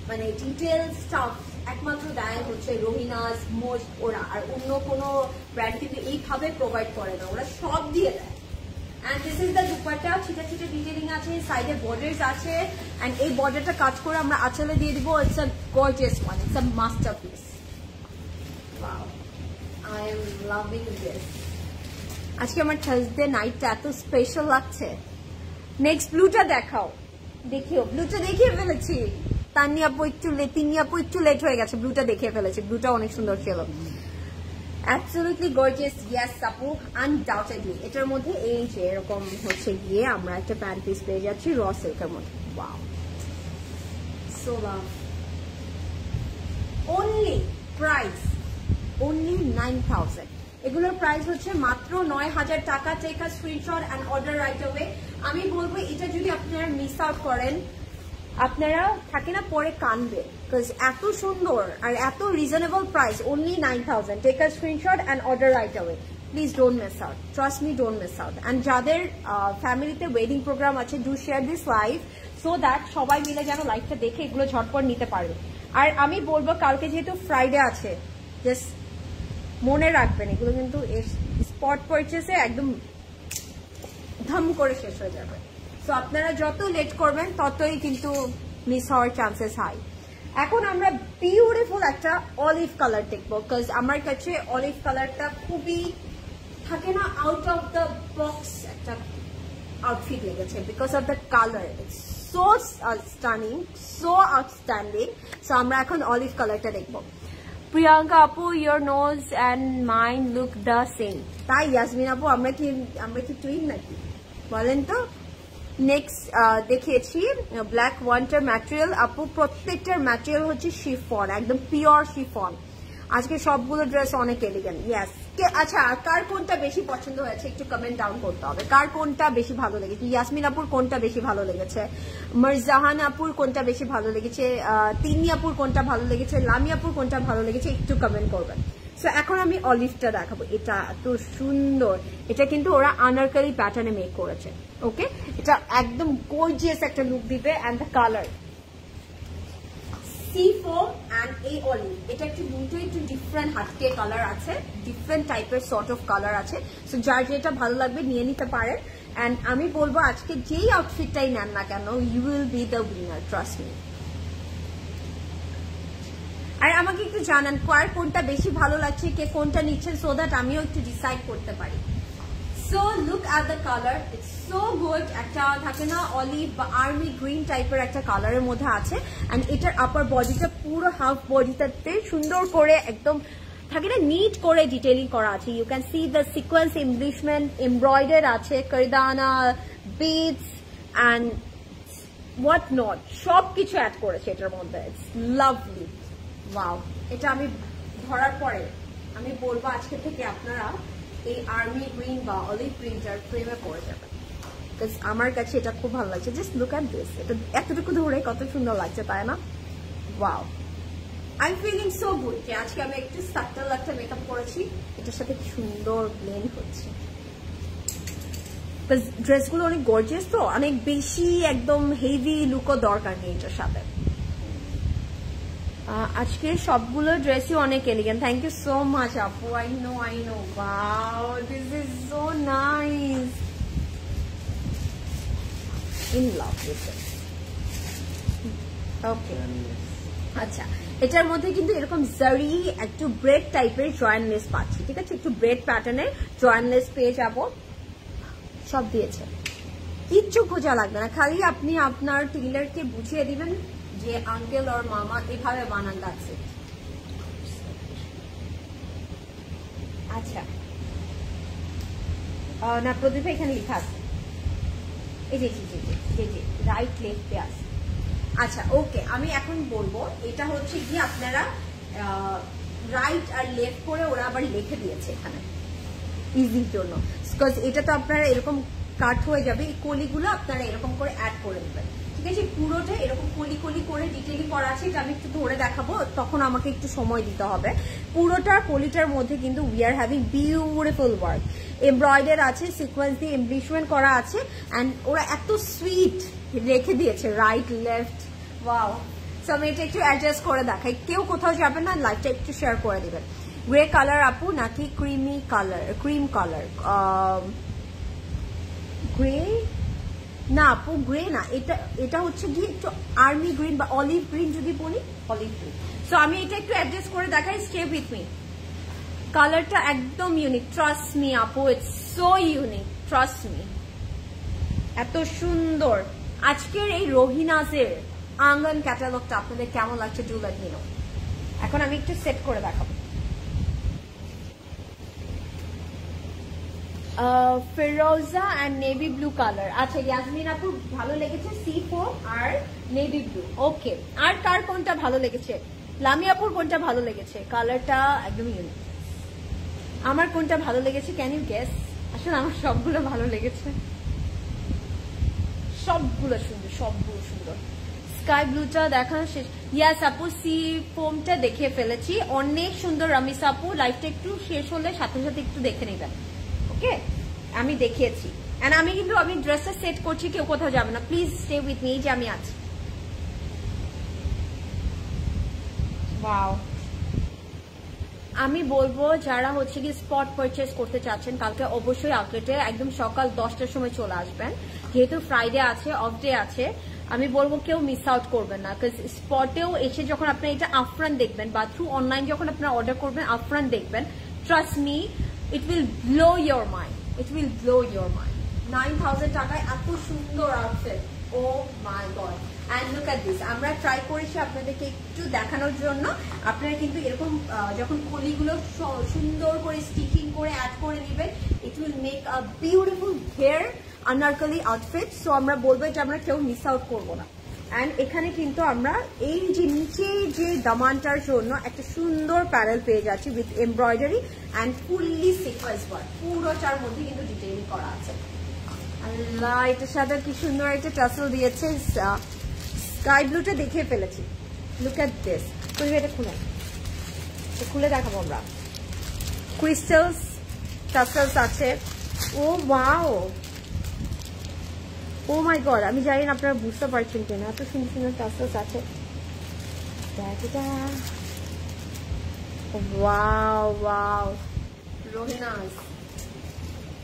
মানে ডিটেল স্টাফ একমাত্র দেয় হচ্ছে রোহিনাস, মোজ ওরা, আর অন্য কোনো ব্র্যান্ড কিন্তু এইভাবে প্রোভাইড করে না, ওরা সব দিয়ে দেয়। And this is the dupatta, ছিটা ছিটা ডিটেইলিং আছে, সাইডে বর্ডারস আছে and এই বর্ডারটা কাজ করে আমরা আঁচলে দিয়ে দিব। It's a gorgeous one, it's a masterpiece. Wow, I am loving this. আজকে আমার থার্সডে নাইটটা এত স্পেশাল লাগছে। নেক্সট ব্লুটা দেখাও, দেখিও ব্লুটা দেখিয়ে ফেলেছি। তান্নি আপু একটু লেট হয়ে গেছে, ব্লুটা দেখিয়ে ফেলেছি, ব্লুটা অনেক সুন্দর ছিল। Absolutely gorgeous, yes আপু, undoubtedly। এটার মধ্যে এই যে এরকম হচ্ছে গিয়ে আমরা একটা প্যান্ট পিস পেয়ে যাচ্ছি র সিল্কের মধ্যে। Wow, so love. Only price only 9,000। এগুলোর প্রাইস হচ্ছে মাত্র 9,000 টাকা। Take a screenshot and order right away. আমি বলবো এটা যদি আপনারা মিস আউট করেন, আপনারা থাকে না পরে কানবে, বিকজ এত সুন্দর আর এত reasonable price, only 9,000। Take a screenshot and order right away, please don't miss out, trust me, don't miss out. And যাদের ফ্যামিলিতে ওয়েডিং প্রোগ্রাম আছে, do share this live so that সবাই মিলে যেন লাইভটা দেখে এগুলো ঝটপট নিতে পারবে। আর আমি বলবো কালকে যেহেতু ফ্রাইডে আছে, জাস্ট মনে রাখবেন এগুলো কিন্তু স্পট পারচেসে একদম ধাম করে শেষ হয়ে যাবে। সো আপনারা যত লেট করবেন ততই কিন্তু মিস হওয়ার চান্সেস হাই। এখন আমরা বিউটিফুল একটা অলিভ কালার দেখবো, বিকজ আমার কাছে অলিভ কালারটা খুবই থাকে না আউট অফ দ্য বক্স একটা আউটফিট লেগেছে, because of the colour, it's so stunning, so outstanding. So আমরা এখন অলিভ কালারটা দেখবো। প্রিয়াঙ্কা আপু, your nose and mine look the same। তাই ইয়াসমিন আপু, আমরা কি টুইন নাকি বলেন তো? নেক্সট দেখিয়েছি ব্ল্যাক ওয়ান্টার ম্যাটেরিয়াল। আপু প্রত্যেকটার ম্যাটেরিয়াল হচ্ছে শিফন, একদম পিওর শিফন। আজকে সবগুলো ড্রেস অনেক এলিগেন্ট। ইয়াস, আচ্ছা কার কোনটা বেশি পছন্দ হয়েছে একটু কমেন্ট ডাউন করতে হবে, কার কোনটা বেশি ভালো লেগেছে। ইয়াসমিন আপুর কোনটা বেশি ভালো লেগেছে, মরজাহান আপুর কোনটা বেশি ভালো লেগেছে, তিন্নি আপুর কোনটা ভালো লেগেছে, লামি আপুর কোনটা ভালো লেগেছে একটু কমেন্ট করবেন। সো এখন আমি অলিভটা দেখাবো, এটা এত সুন্দর। এটা কিন্তু ওরা আনারকালি প্যাটার্নে মেক করেছে। ওকে, এটা একদম গর্জিয়াস একটা লুক দিবে। And the colour C4 and A olive, এটা একটু ডিফারেন্ট হাটকে কালার আছে, ডিফারেন্ট টাইপের সর্ট অফ কালার আছে। সো যার যেটা ভালো লাগবে নিয়ে নিতে পারেন। এন্ড আমি বলবো আজকে যেই আউটফিটটাই নেন না কেন, you will be the winner, trust me. আর আমাকে একটু জানান কার কোনটা বেশি ভালো লাগছে, কে কোনটা নিচ্ছেন, সো দ্যাট আমিও একটু ডিসাইড করতে পারি। So look at the colour, it's so good. একটা থাকে না অলিভ বা আর্মি গ্রিন টাইপের একটা কালারের মধ্যে আছে। অ্যান্ড এটার আপার বডিটা পুরো হাফ বডিটাতে সুন্দর করে একদম থাকে না নিট করে ডিটেইলিং করা আছে। You can see the sequence embellishment, embroider আছে, কারদানা, বিডস অ্যান্ড হোয়াট নট, সবকিছু অ্যাড করেছে এটার মধ্যে। It's lovely, wow. এটা আমি ধরার পরে আমি বলবো আজকে থেকে আপনারা এই আর্মি গ্রিন বা অলিভ গ্রিনটার প্রেমে পড়ে যাবেন, বিকজ আমার কাছে এটা খুব ভালো লাগছে। জাস্ট লুক অ্যাট দিস, এটা এতটুকু ধরে কত সুন্দর লাগছে, তাই না? Wow, I am feeling so good যে আজকে আমি একটু সাটল একটা মেকআপ করেছি, এটার সাথে সুন্দর ব্লেন্ড হচ্ছে। ড্রেসগুলো অনেক গর্জিয়াস, তো অনেক বেশি একদম হেভি লুকও দরকার নেই এটার সাথে। আজকে সবগুলো ড্রেসই অনেক elegant. Thank you so much আপু। I know wow, this is so nice, in love with this. Okay, আচ্ছা এটার মধ্যে কিন্তু এরকম জারি একটু ব্রেড টাইপের জয়েন্টলেস পাচ্ছি, ঠিক আছে? একটু ব্রেড প্যাটার্নের জয়েন্টলেস পেয়ে যাব, সব দিয়েছে, কিচ্ছু খোঁজা লাগবে না। খালি আপনি আপনার টেইলারকে বুঝিয়ে দিবেন যে আঙ্কেল আর মামা এভাবে বানান লাগছে। আচ্ছা না প্রদীপ এখানে লেখা আছে, এই যে রাইট লেফটে আছে। আচ্ছা ওকে, আমি এখন বলবো এটা হচ্ছে কি আপনারা রাইট আর লেফট করে ওরা আবার লিখে দিয়েছে এখানে ইজির জন্য, বিকজ এটা তো আপনারা এরকম কাট হয়ে যাবে, এই কলিগুলো আপনারা এরকম করে অ্যাড করে দেবেন, ঠিক আছে, পুরোটা এরকম কলি কলি করে ডিটেইলিং করা আছে। এটা আমি একটু ধরে দেখাবো, তখন আমাকে একটু সময় দিতে হবে। পুরোটা কলিটার মধ্যে কিন্তু we are having beautiful work, embroider আছে, সিকোয়েন্স দিয়ে এমব্লিশমেন্ট করা আছে, অ্যান্ড ওরা এত সুইট রেখে দিয়েছে রাইট লেফট। ওয়াও, সো আমি এটা একটু অ্যাডজাস্ট করে দেখাই, কেউ কোথাও যাবেন না, লাইভটা একটু শেয়ার করে দিবেন। গ্রে কালার আপু নাকি creamy colour? Cream colour, grey না আপু, গ্রে না, এটা হচ্ছে কি একটু আর্মি গ্রিন বা অলিভ গ্রিন যদি বলি, অলিভ গ্রিন। সো আমি এটা একটু অ্যাডজাস্ট করে দেখাই, স্টে উইথ মি। কালারটা একদম ইউনিক, ট্রাস্ট মি আপু, it's so unique, trust me. এত সুন্দর আজকের এই রোহিনাজের আঙ্গন ক্যাটালগটা আপনাদের কেমন লাগছে ডু লেট মি নো। এখন আমি একটু সেট করে দেখাবো। ফিরোজা অ্যান্ড নেভি ব্লু কালার, আচ্ছা ইয়াসমিন আপু ভালো লেগেছে C4 আর নেভি ব্লু, ওকে। আর কার কোনটা ভালো লেগেছে? লামি আপুর কোনটা ভালো লেগেছে? কালারটা একদম ইউনিক। আমার কোনটা ভালো লেগেছে ক্যান ইউ গেস? আসলে আমার সবগুলো ভালো লেগেছে, সবগুলো সুন্দর, সবগুলো সুন্দর। স্কাই ব্লুটা দেখানো শেষ? ইয়াস আপু, সি ফোমটা দেখে ফেলেছি, অনেক সুন্দর। রামিসা আপু লাইভটা একটু শেষ হলে সাথে সাথে একটু দেখে নেবেন, ওকে? আমি দেখিয়েছি, এন্ড আমি কিন্তু আমি ড্রেসটা সেট করছি, কেউ কোথাও যাবে না, প্লিজ স্টে উইথ মি, যে আমি আছি। ওয়াও, আমি বলবো যারা হচ্ছে কি স্পট পারচেস করতে চাচ্ছেন, কালকে অবশ্যই আউটলেটে একদম সকাল 10টার সময় চলে আসবেন, যেহেতু ফ্রাইডে আছে, অফ ডে আছে। আমি বলবো কেউ মিস আউট করবেন না, কারণ স্পটেও এসে যখন আপনি এটা আপফ্রন্ট দেখবেন বা থ্রু অনলাইন যখন আপনারা অর্ডার করবেন আপফ্রন্ট দেখবেন, trust me, it will blow your mind, it will blow your mind. 9000 টাকায় এত সুন্দর outfit, oh my god. And look at this, আমরা ট্রাই করেছি আপনাদেরকে একটু দেখানোর জন্য। আপনারা কিন্তু এরকম যখন কলিগুলো সুন্দর করে স্টিচিং করে অ্যাড করে নেবেন, it will make a beautiful hair anarkali outfit. So আমরা বলবো এটা আমরা কেউ মিস আউট করবো না। অ্যান্ড এখানে কিন্তু আমরা এই যে নিচে যে দামানটার জন্য একটা সুন্দর প্যানেল পেয়ে যাচ্ছি with embroidery and fully sequence work, পুরোটার মধ্যে কিন্তু ডিটেইলিং করা আছে। আল্লাহ, এটার সাথে কি সুন্দর একটা টাসেল দিয়েছে। স্কাই ব্লুটা দেখে ফেলেছি, লুক এট দিস। তো এটা খুলে দেখাবো আমরা। ক্রিস্টালস টাসেলস আছে, ও ওয়াও, ও মাই গড, আমি জানি না আপনারা বুঝতে পারছেন কিনা, এত সুন্দর সুন্দর টাসেলস আছে। ওয়াও ওয়াও, রোহিনাস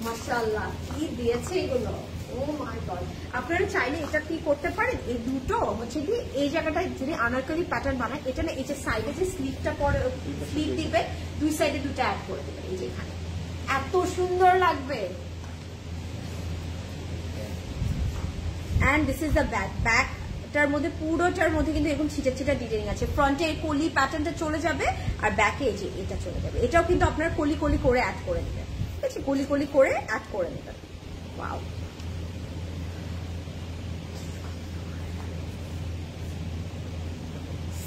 মাশাআল্লাহ, কি দিয়েছে এগুলো, ও মাই গড। আপনারা চাইলে এটা কি করতে পারেন, এই দুটো হচ্ছে কি এই জায়গাটায় যদি আনারকলি প্যাটার্ন বানায়, এটা না এই যে সাইডে যে স্লিভটা পরে স্লিভ দিবে, দুই সাইডে দুটো অ্যাড করে দেবে, এই যে এখানে এত সুন্দর লাগবে। And this is the back, ব্যাকটার মধ্যে পুরোটার মধ্যে কিন্তু এরকম ছিটা ছিটা ডিজাইন আছে। ফ্রন্টে এই কলি প্যাটার্নটা চলে যাবে, আর ব্যাকে এই যে এটা চলে যাবে। এটাও কিন্তু আপনার কলি কলি করে অ্যাড করে নেবেন, ঠিক আছে, কলি কলি করে অ্যাড করে নেবেন। Wow,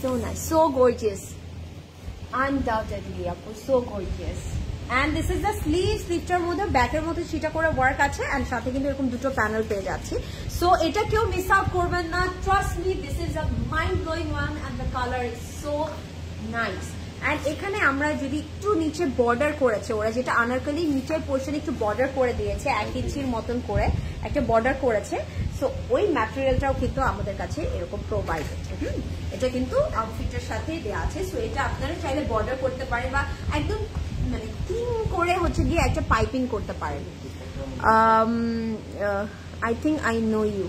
so nice, so gorgeous, undoubtedly আপু, so gorgeous. And this is the sleeve, স্লিভটার মধ্যে ব্যাকের মধ্যে সেটা করে ওয়ার্ক আছে, এন্ড সাথে কিন্তু এরকম দুটো প্যানেল পেয়ে যাচ্ছি। সো এটা কেউ মিস আউট করবেন না, trust me, this is a mind blowing one and the colour is so nice. And এখানে আমরা যদি একটু নিচে বর্ডার করেছে, ওরা যেটা আনারকলি নিচের পোর্শনে একটু বর্ডার করে দিয়েছে, 1 ইঞ্চির মতন করে একটা বর্ডার করেছে। সো ওই ম্যাটেরিয়ালটাও কিন্তু আমাদের কাছে এরকম প্রোভাইডেড, এটা কিন্তু আউটফিটের সাথেই দেওয়া আছে। সো এটা আপনারা চাইলে বর্ডার করতে পারেন বা একদম মানে থিন করে হচ্ছে গিয়ে একটা পাইপিং করতে পারেন। I think I know you,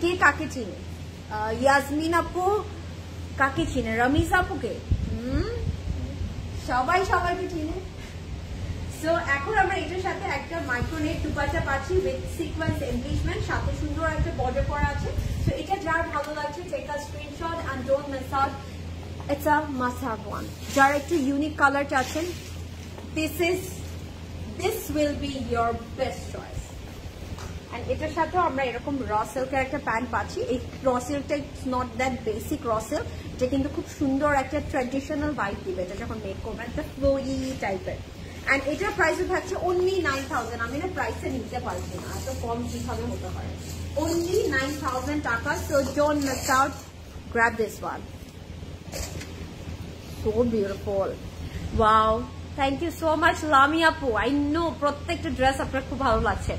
কে কাকে চিনে? ইয়াসমিন আপু কাকে চিনে? রমিজ আপুকে? সবাই সবাইকে চিনে। সো এখন আমরা এটার সাথে একটা মাইক্রোনেট দুপাট্টা পাচ্ছি উইথ সিকোয়েন্স এমব্লিশমেন্ট, সাথে সুন্দর একটা বর্ডার করা আছে। সো এটা যার ভালো লাগছে, take a screenshot and don't miss out, it's a must have one. যারা একটু ইউনিক কালার চাচ্ছেন, this will be your best choice. And এটার সাথেও আমরা এরকম র সিল্কের একটা প্যান্ট পাচ্ছি। এই র সিল্কটা it's not that basic raw silk, এটা কিন্তু খুব সুন্দর একটা ট্র্যাডিশনাল ভাইব দিবে এটা যখন মেক করবেন, একটা ফ্লোয়ি টাইপের। অ্যান্ড এটার প্রাইসও থাকছে অনলি 9000। আমি না প্রাইসে নিতে পারছি না, এত কম কিভাবে হতে পারে। only 9,000 taka, so don't miss out. Grab this one. So beautiful. Wow, thank you so much Lami apu. I know প্রত্যেকটা ড্রেস আপনার খুব ভালো লাগছে।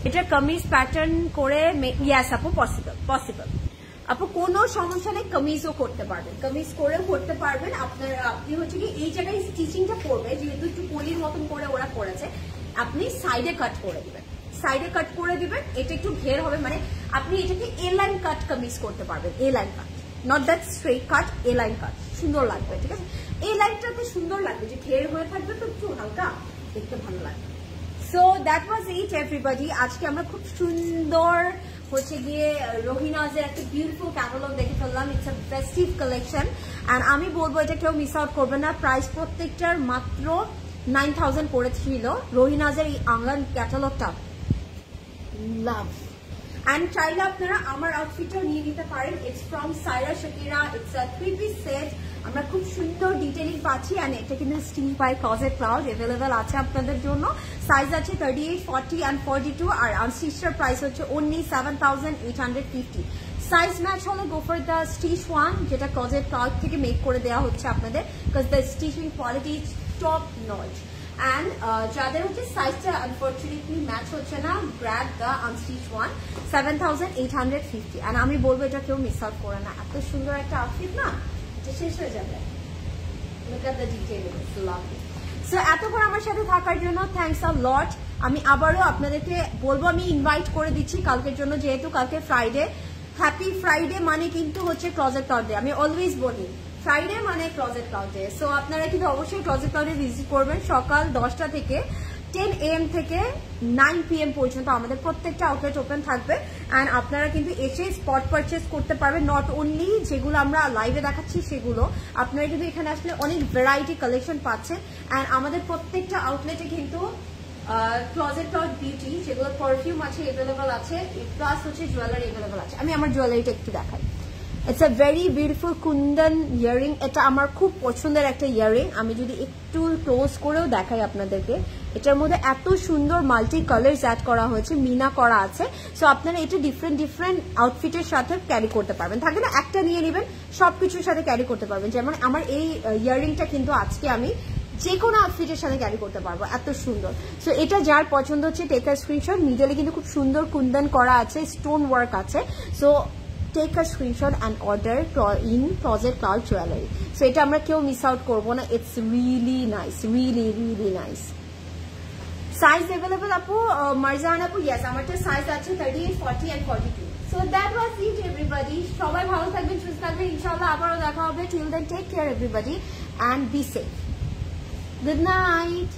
এটা কামিজ প্যাটার্ন করে, yes আপু, পসিবল আপু, কোনো সমস্যা নেই, কামিজও করতে পারবেন, কামিজ করে করতে পারবেন। আপনি হচ্ছে কি এই জায়গায় স্টিচিংটা করবে, যেহেতু একটু পলির মতন করে ওরা করেছে, আপনি সাইডে কাট করে দিবেন, এটা একটু ঘের হবে, মানে আপনি এটাকে এ লাইন কাট কামিজ করতে পারবেন, A line cut, not that straight cut, A line cut, সুন্দর লাগবে, ঠিক আছে? এই লাইনটাতে সুন্দর লাগবে, যে ঘের হয়ে থাকবে তো একটু হালকা দেখতে ভালো লাগবে। So that was it everybody. আজকে আমরা খুব সুন্দর হচ্ছে গিয়ে রোহিনাজের একটা বিউটিফুল ক্যাটালগ দেখে ফেললাম। It's a festive collection and আমি বলবো এটা কেউ মিস আউট করবে না। প্রাইস প্রত্যেকটার মাত্র 9,000 পড়েছিল। রোহিনাজের এই আংলান ক্যাটালগটা লাভ, অ্যান্ড চাইলে আপনারা আমার আউটফিটটাও নিয়ে নিতে পারেন। It's from Saira Shakira, it's a 3-piece set. আমরা খুব সুন্দর ডিটেইলিং পাচ্ছি, অ্যান্ড এটা কিন্তু stitch by Closet Cloud available আছে আপনাদের জন্য। সাইজ আছে 38, 40 অ্যান্ড 42, আর আনস্টিচটার প্রাইস হচ্ছে only 7,850। সাইজ ম্যাচ হলে go for the stitch one, যেটা ক্লজেট ক্লাউড থেকে মেক করে দেওয়া হচ্ছে আপনাদের, because the stitching quality top notch. And যাদের হচ্ছে সাইজটা আনফর্চুনেটলি ম্যাচ হচ্ছে না, grab the unstitch one, 7,850। And আমি বলবো এটা কেউ মিস আউট করে না, এত সুন্দর একটা আউটফিট না, এটা শেষ হয়ে যাবে। Look at the detail, it's lovely. So এতক্ষণ আমার সাথে থাকার জন্য থ্যাংকস আ লট। আমি আবারও আপনাদেরকে বলবো, আমি ইনভাইট করে দিচ্ছি কালকের জন্য, যেহেতু কালকে ফ্রাইডে। হ্যাপি ফ্রাইডে মানে কিন্তু হচ্ছে ক্লজেট ক্লাউড ডে। আমি অলওয়েজ বলি ফ্রাইডে মানে ক্লজেট ক্লাউড ডে। সো আপনারা কিন্তু অবশ্যই ক্লজেট ক্লাউডে ভিজিট করবেন সকাল 10টা থেকে 10 AM থেকে 9 PM পর্যন্ত আমাদের প্রত্যেকটা আউটলেট ওপেন থাকবে। অ্যান্ড আপনারা কিন্তু এসে স্পট পারচেস করতে পারবেন, নট অনলি যেগুলো আমরা লাইভে দেখাচ্ছি সেগুলো, আপনারা কিন্তু এখানে আসলে অনেক ভ্যারাইটি কালেকশন পাচ্ছেন। অ্যান্ড আমাদের প্রত্যেকটা আউটলেটে কিন্তু ক্লজেট ক্লাউড বিউটি, যেগুলো পারফিউম আছে অ্যাভেলেবল আছে, প্লাস হচ্ছে জুয়েলারি অ্যাভেলেবল আছে। আমি আমার জুয়েলারিটা একটু দেখাই। It's a very beautiful Kundan earring. এটা আমার খুব পছন্দের একটা ইয়ারিং। আমি যদি একটু ক্লোজ করেও দেখাই আপনাদেরকে, এটার মধ্যে এত সুন্দর মাল্টি কালার্স অ্যাড করা হয়েছে, মিনা করা আছে। সো আপনারা এটা ডিফারেন্ট আউটফিটের সাথে ক্যারি করতে পারবেন। থাকে না একটা নিয়ে নেবেন, সবকিছুর সাথে ক্যারি করতে পারবেন। যেমন আমার এই ইয়ারিংটা কিন্তু আজকে আমি যে কোনো আউটফিটের সাথে ক্যারি করতে পারবো, এত সুন্দর। সো এটা যার পছন্দ হচ্ছে টেক আ স্ক্রিনশট। মিডলে কিন্তু খুব সুন্দর কুন্দন করা আছে, স্টোন ওয়ার্ক আছে। So take a screenshot and order in Closet Cloud Jewelry. So এটা আমরা কেউ মিস আউট করবো না। It's really nice, really nice. Size available আপু, মারজান আপু, yes আমারটা সাইজ আছে 38, 40 and 42. So that was it everybody. সবাই ভালো থাকবেন, সুস্থ থাকবেন, ইনশাআল্লাহ আবারও দেখা হবে। Till then take care everybody and be safe. Good night.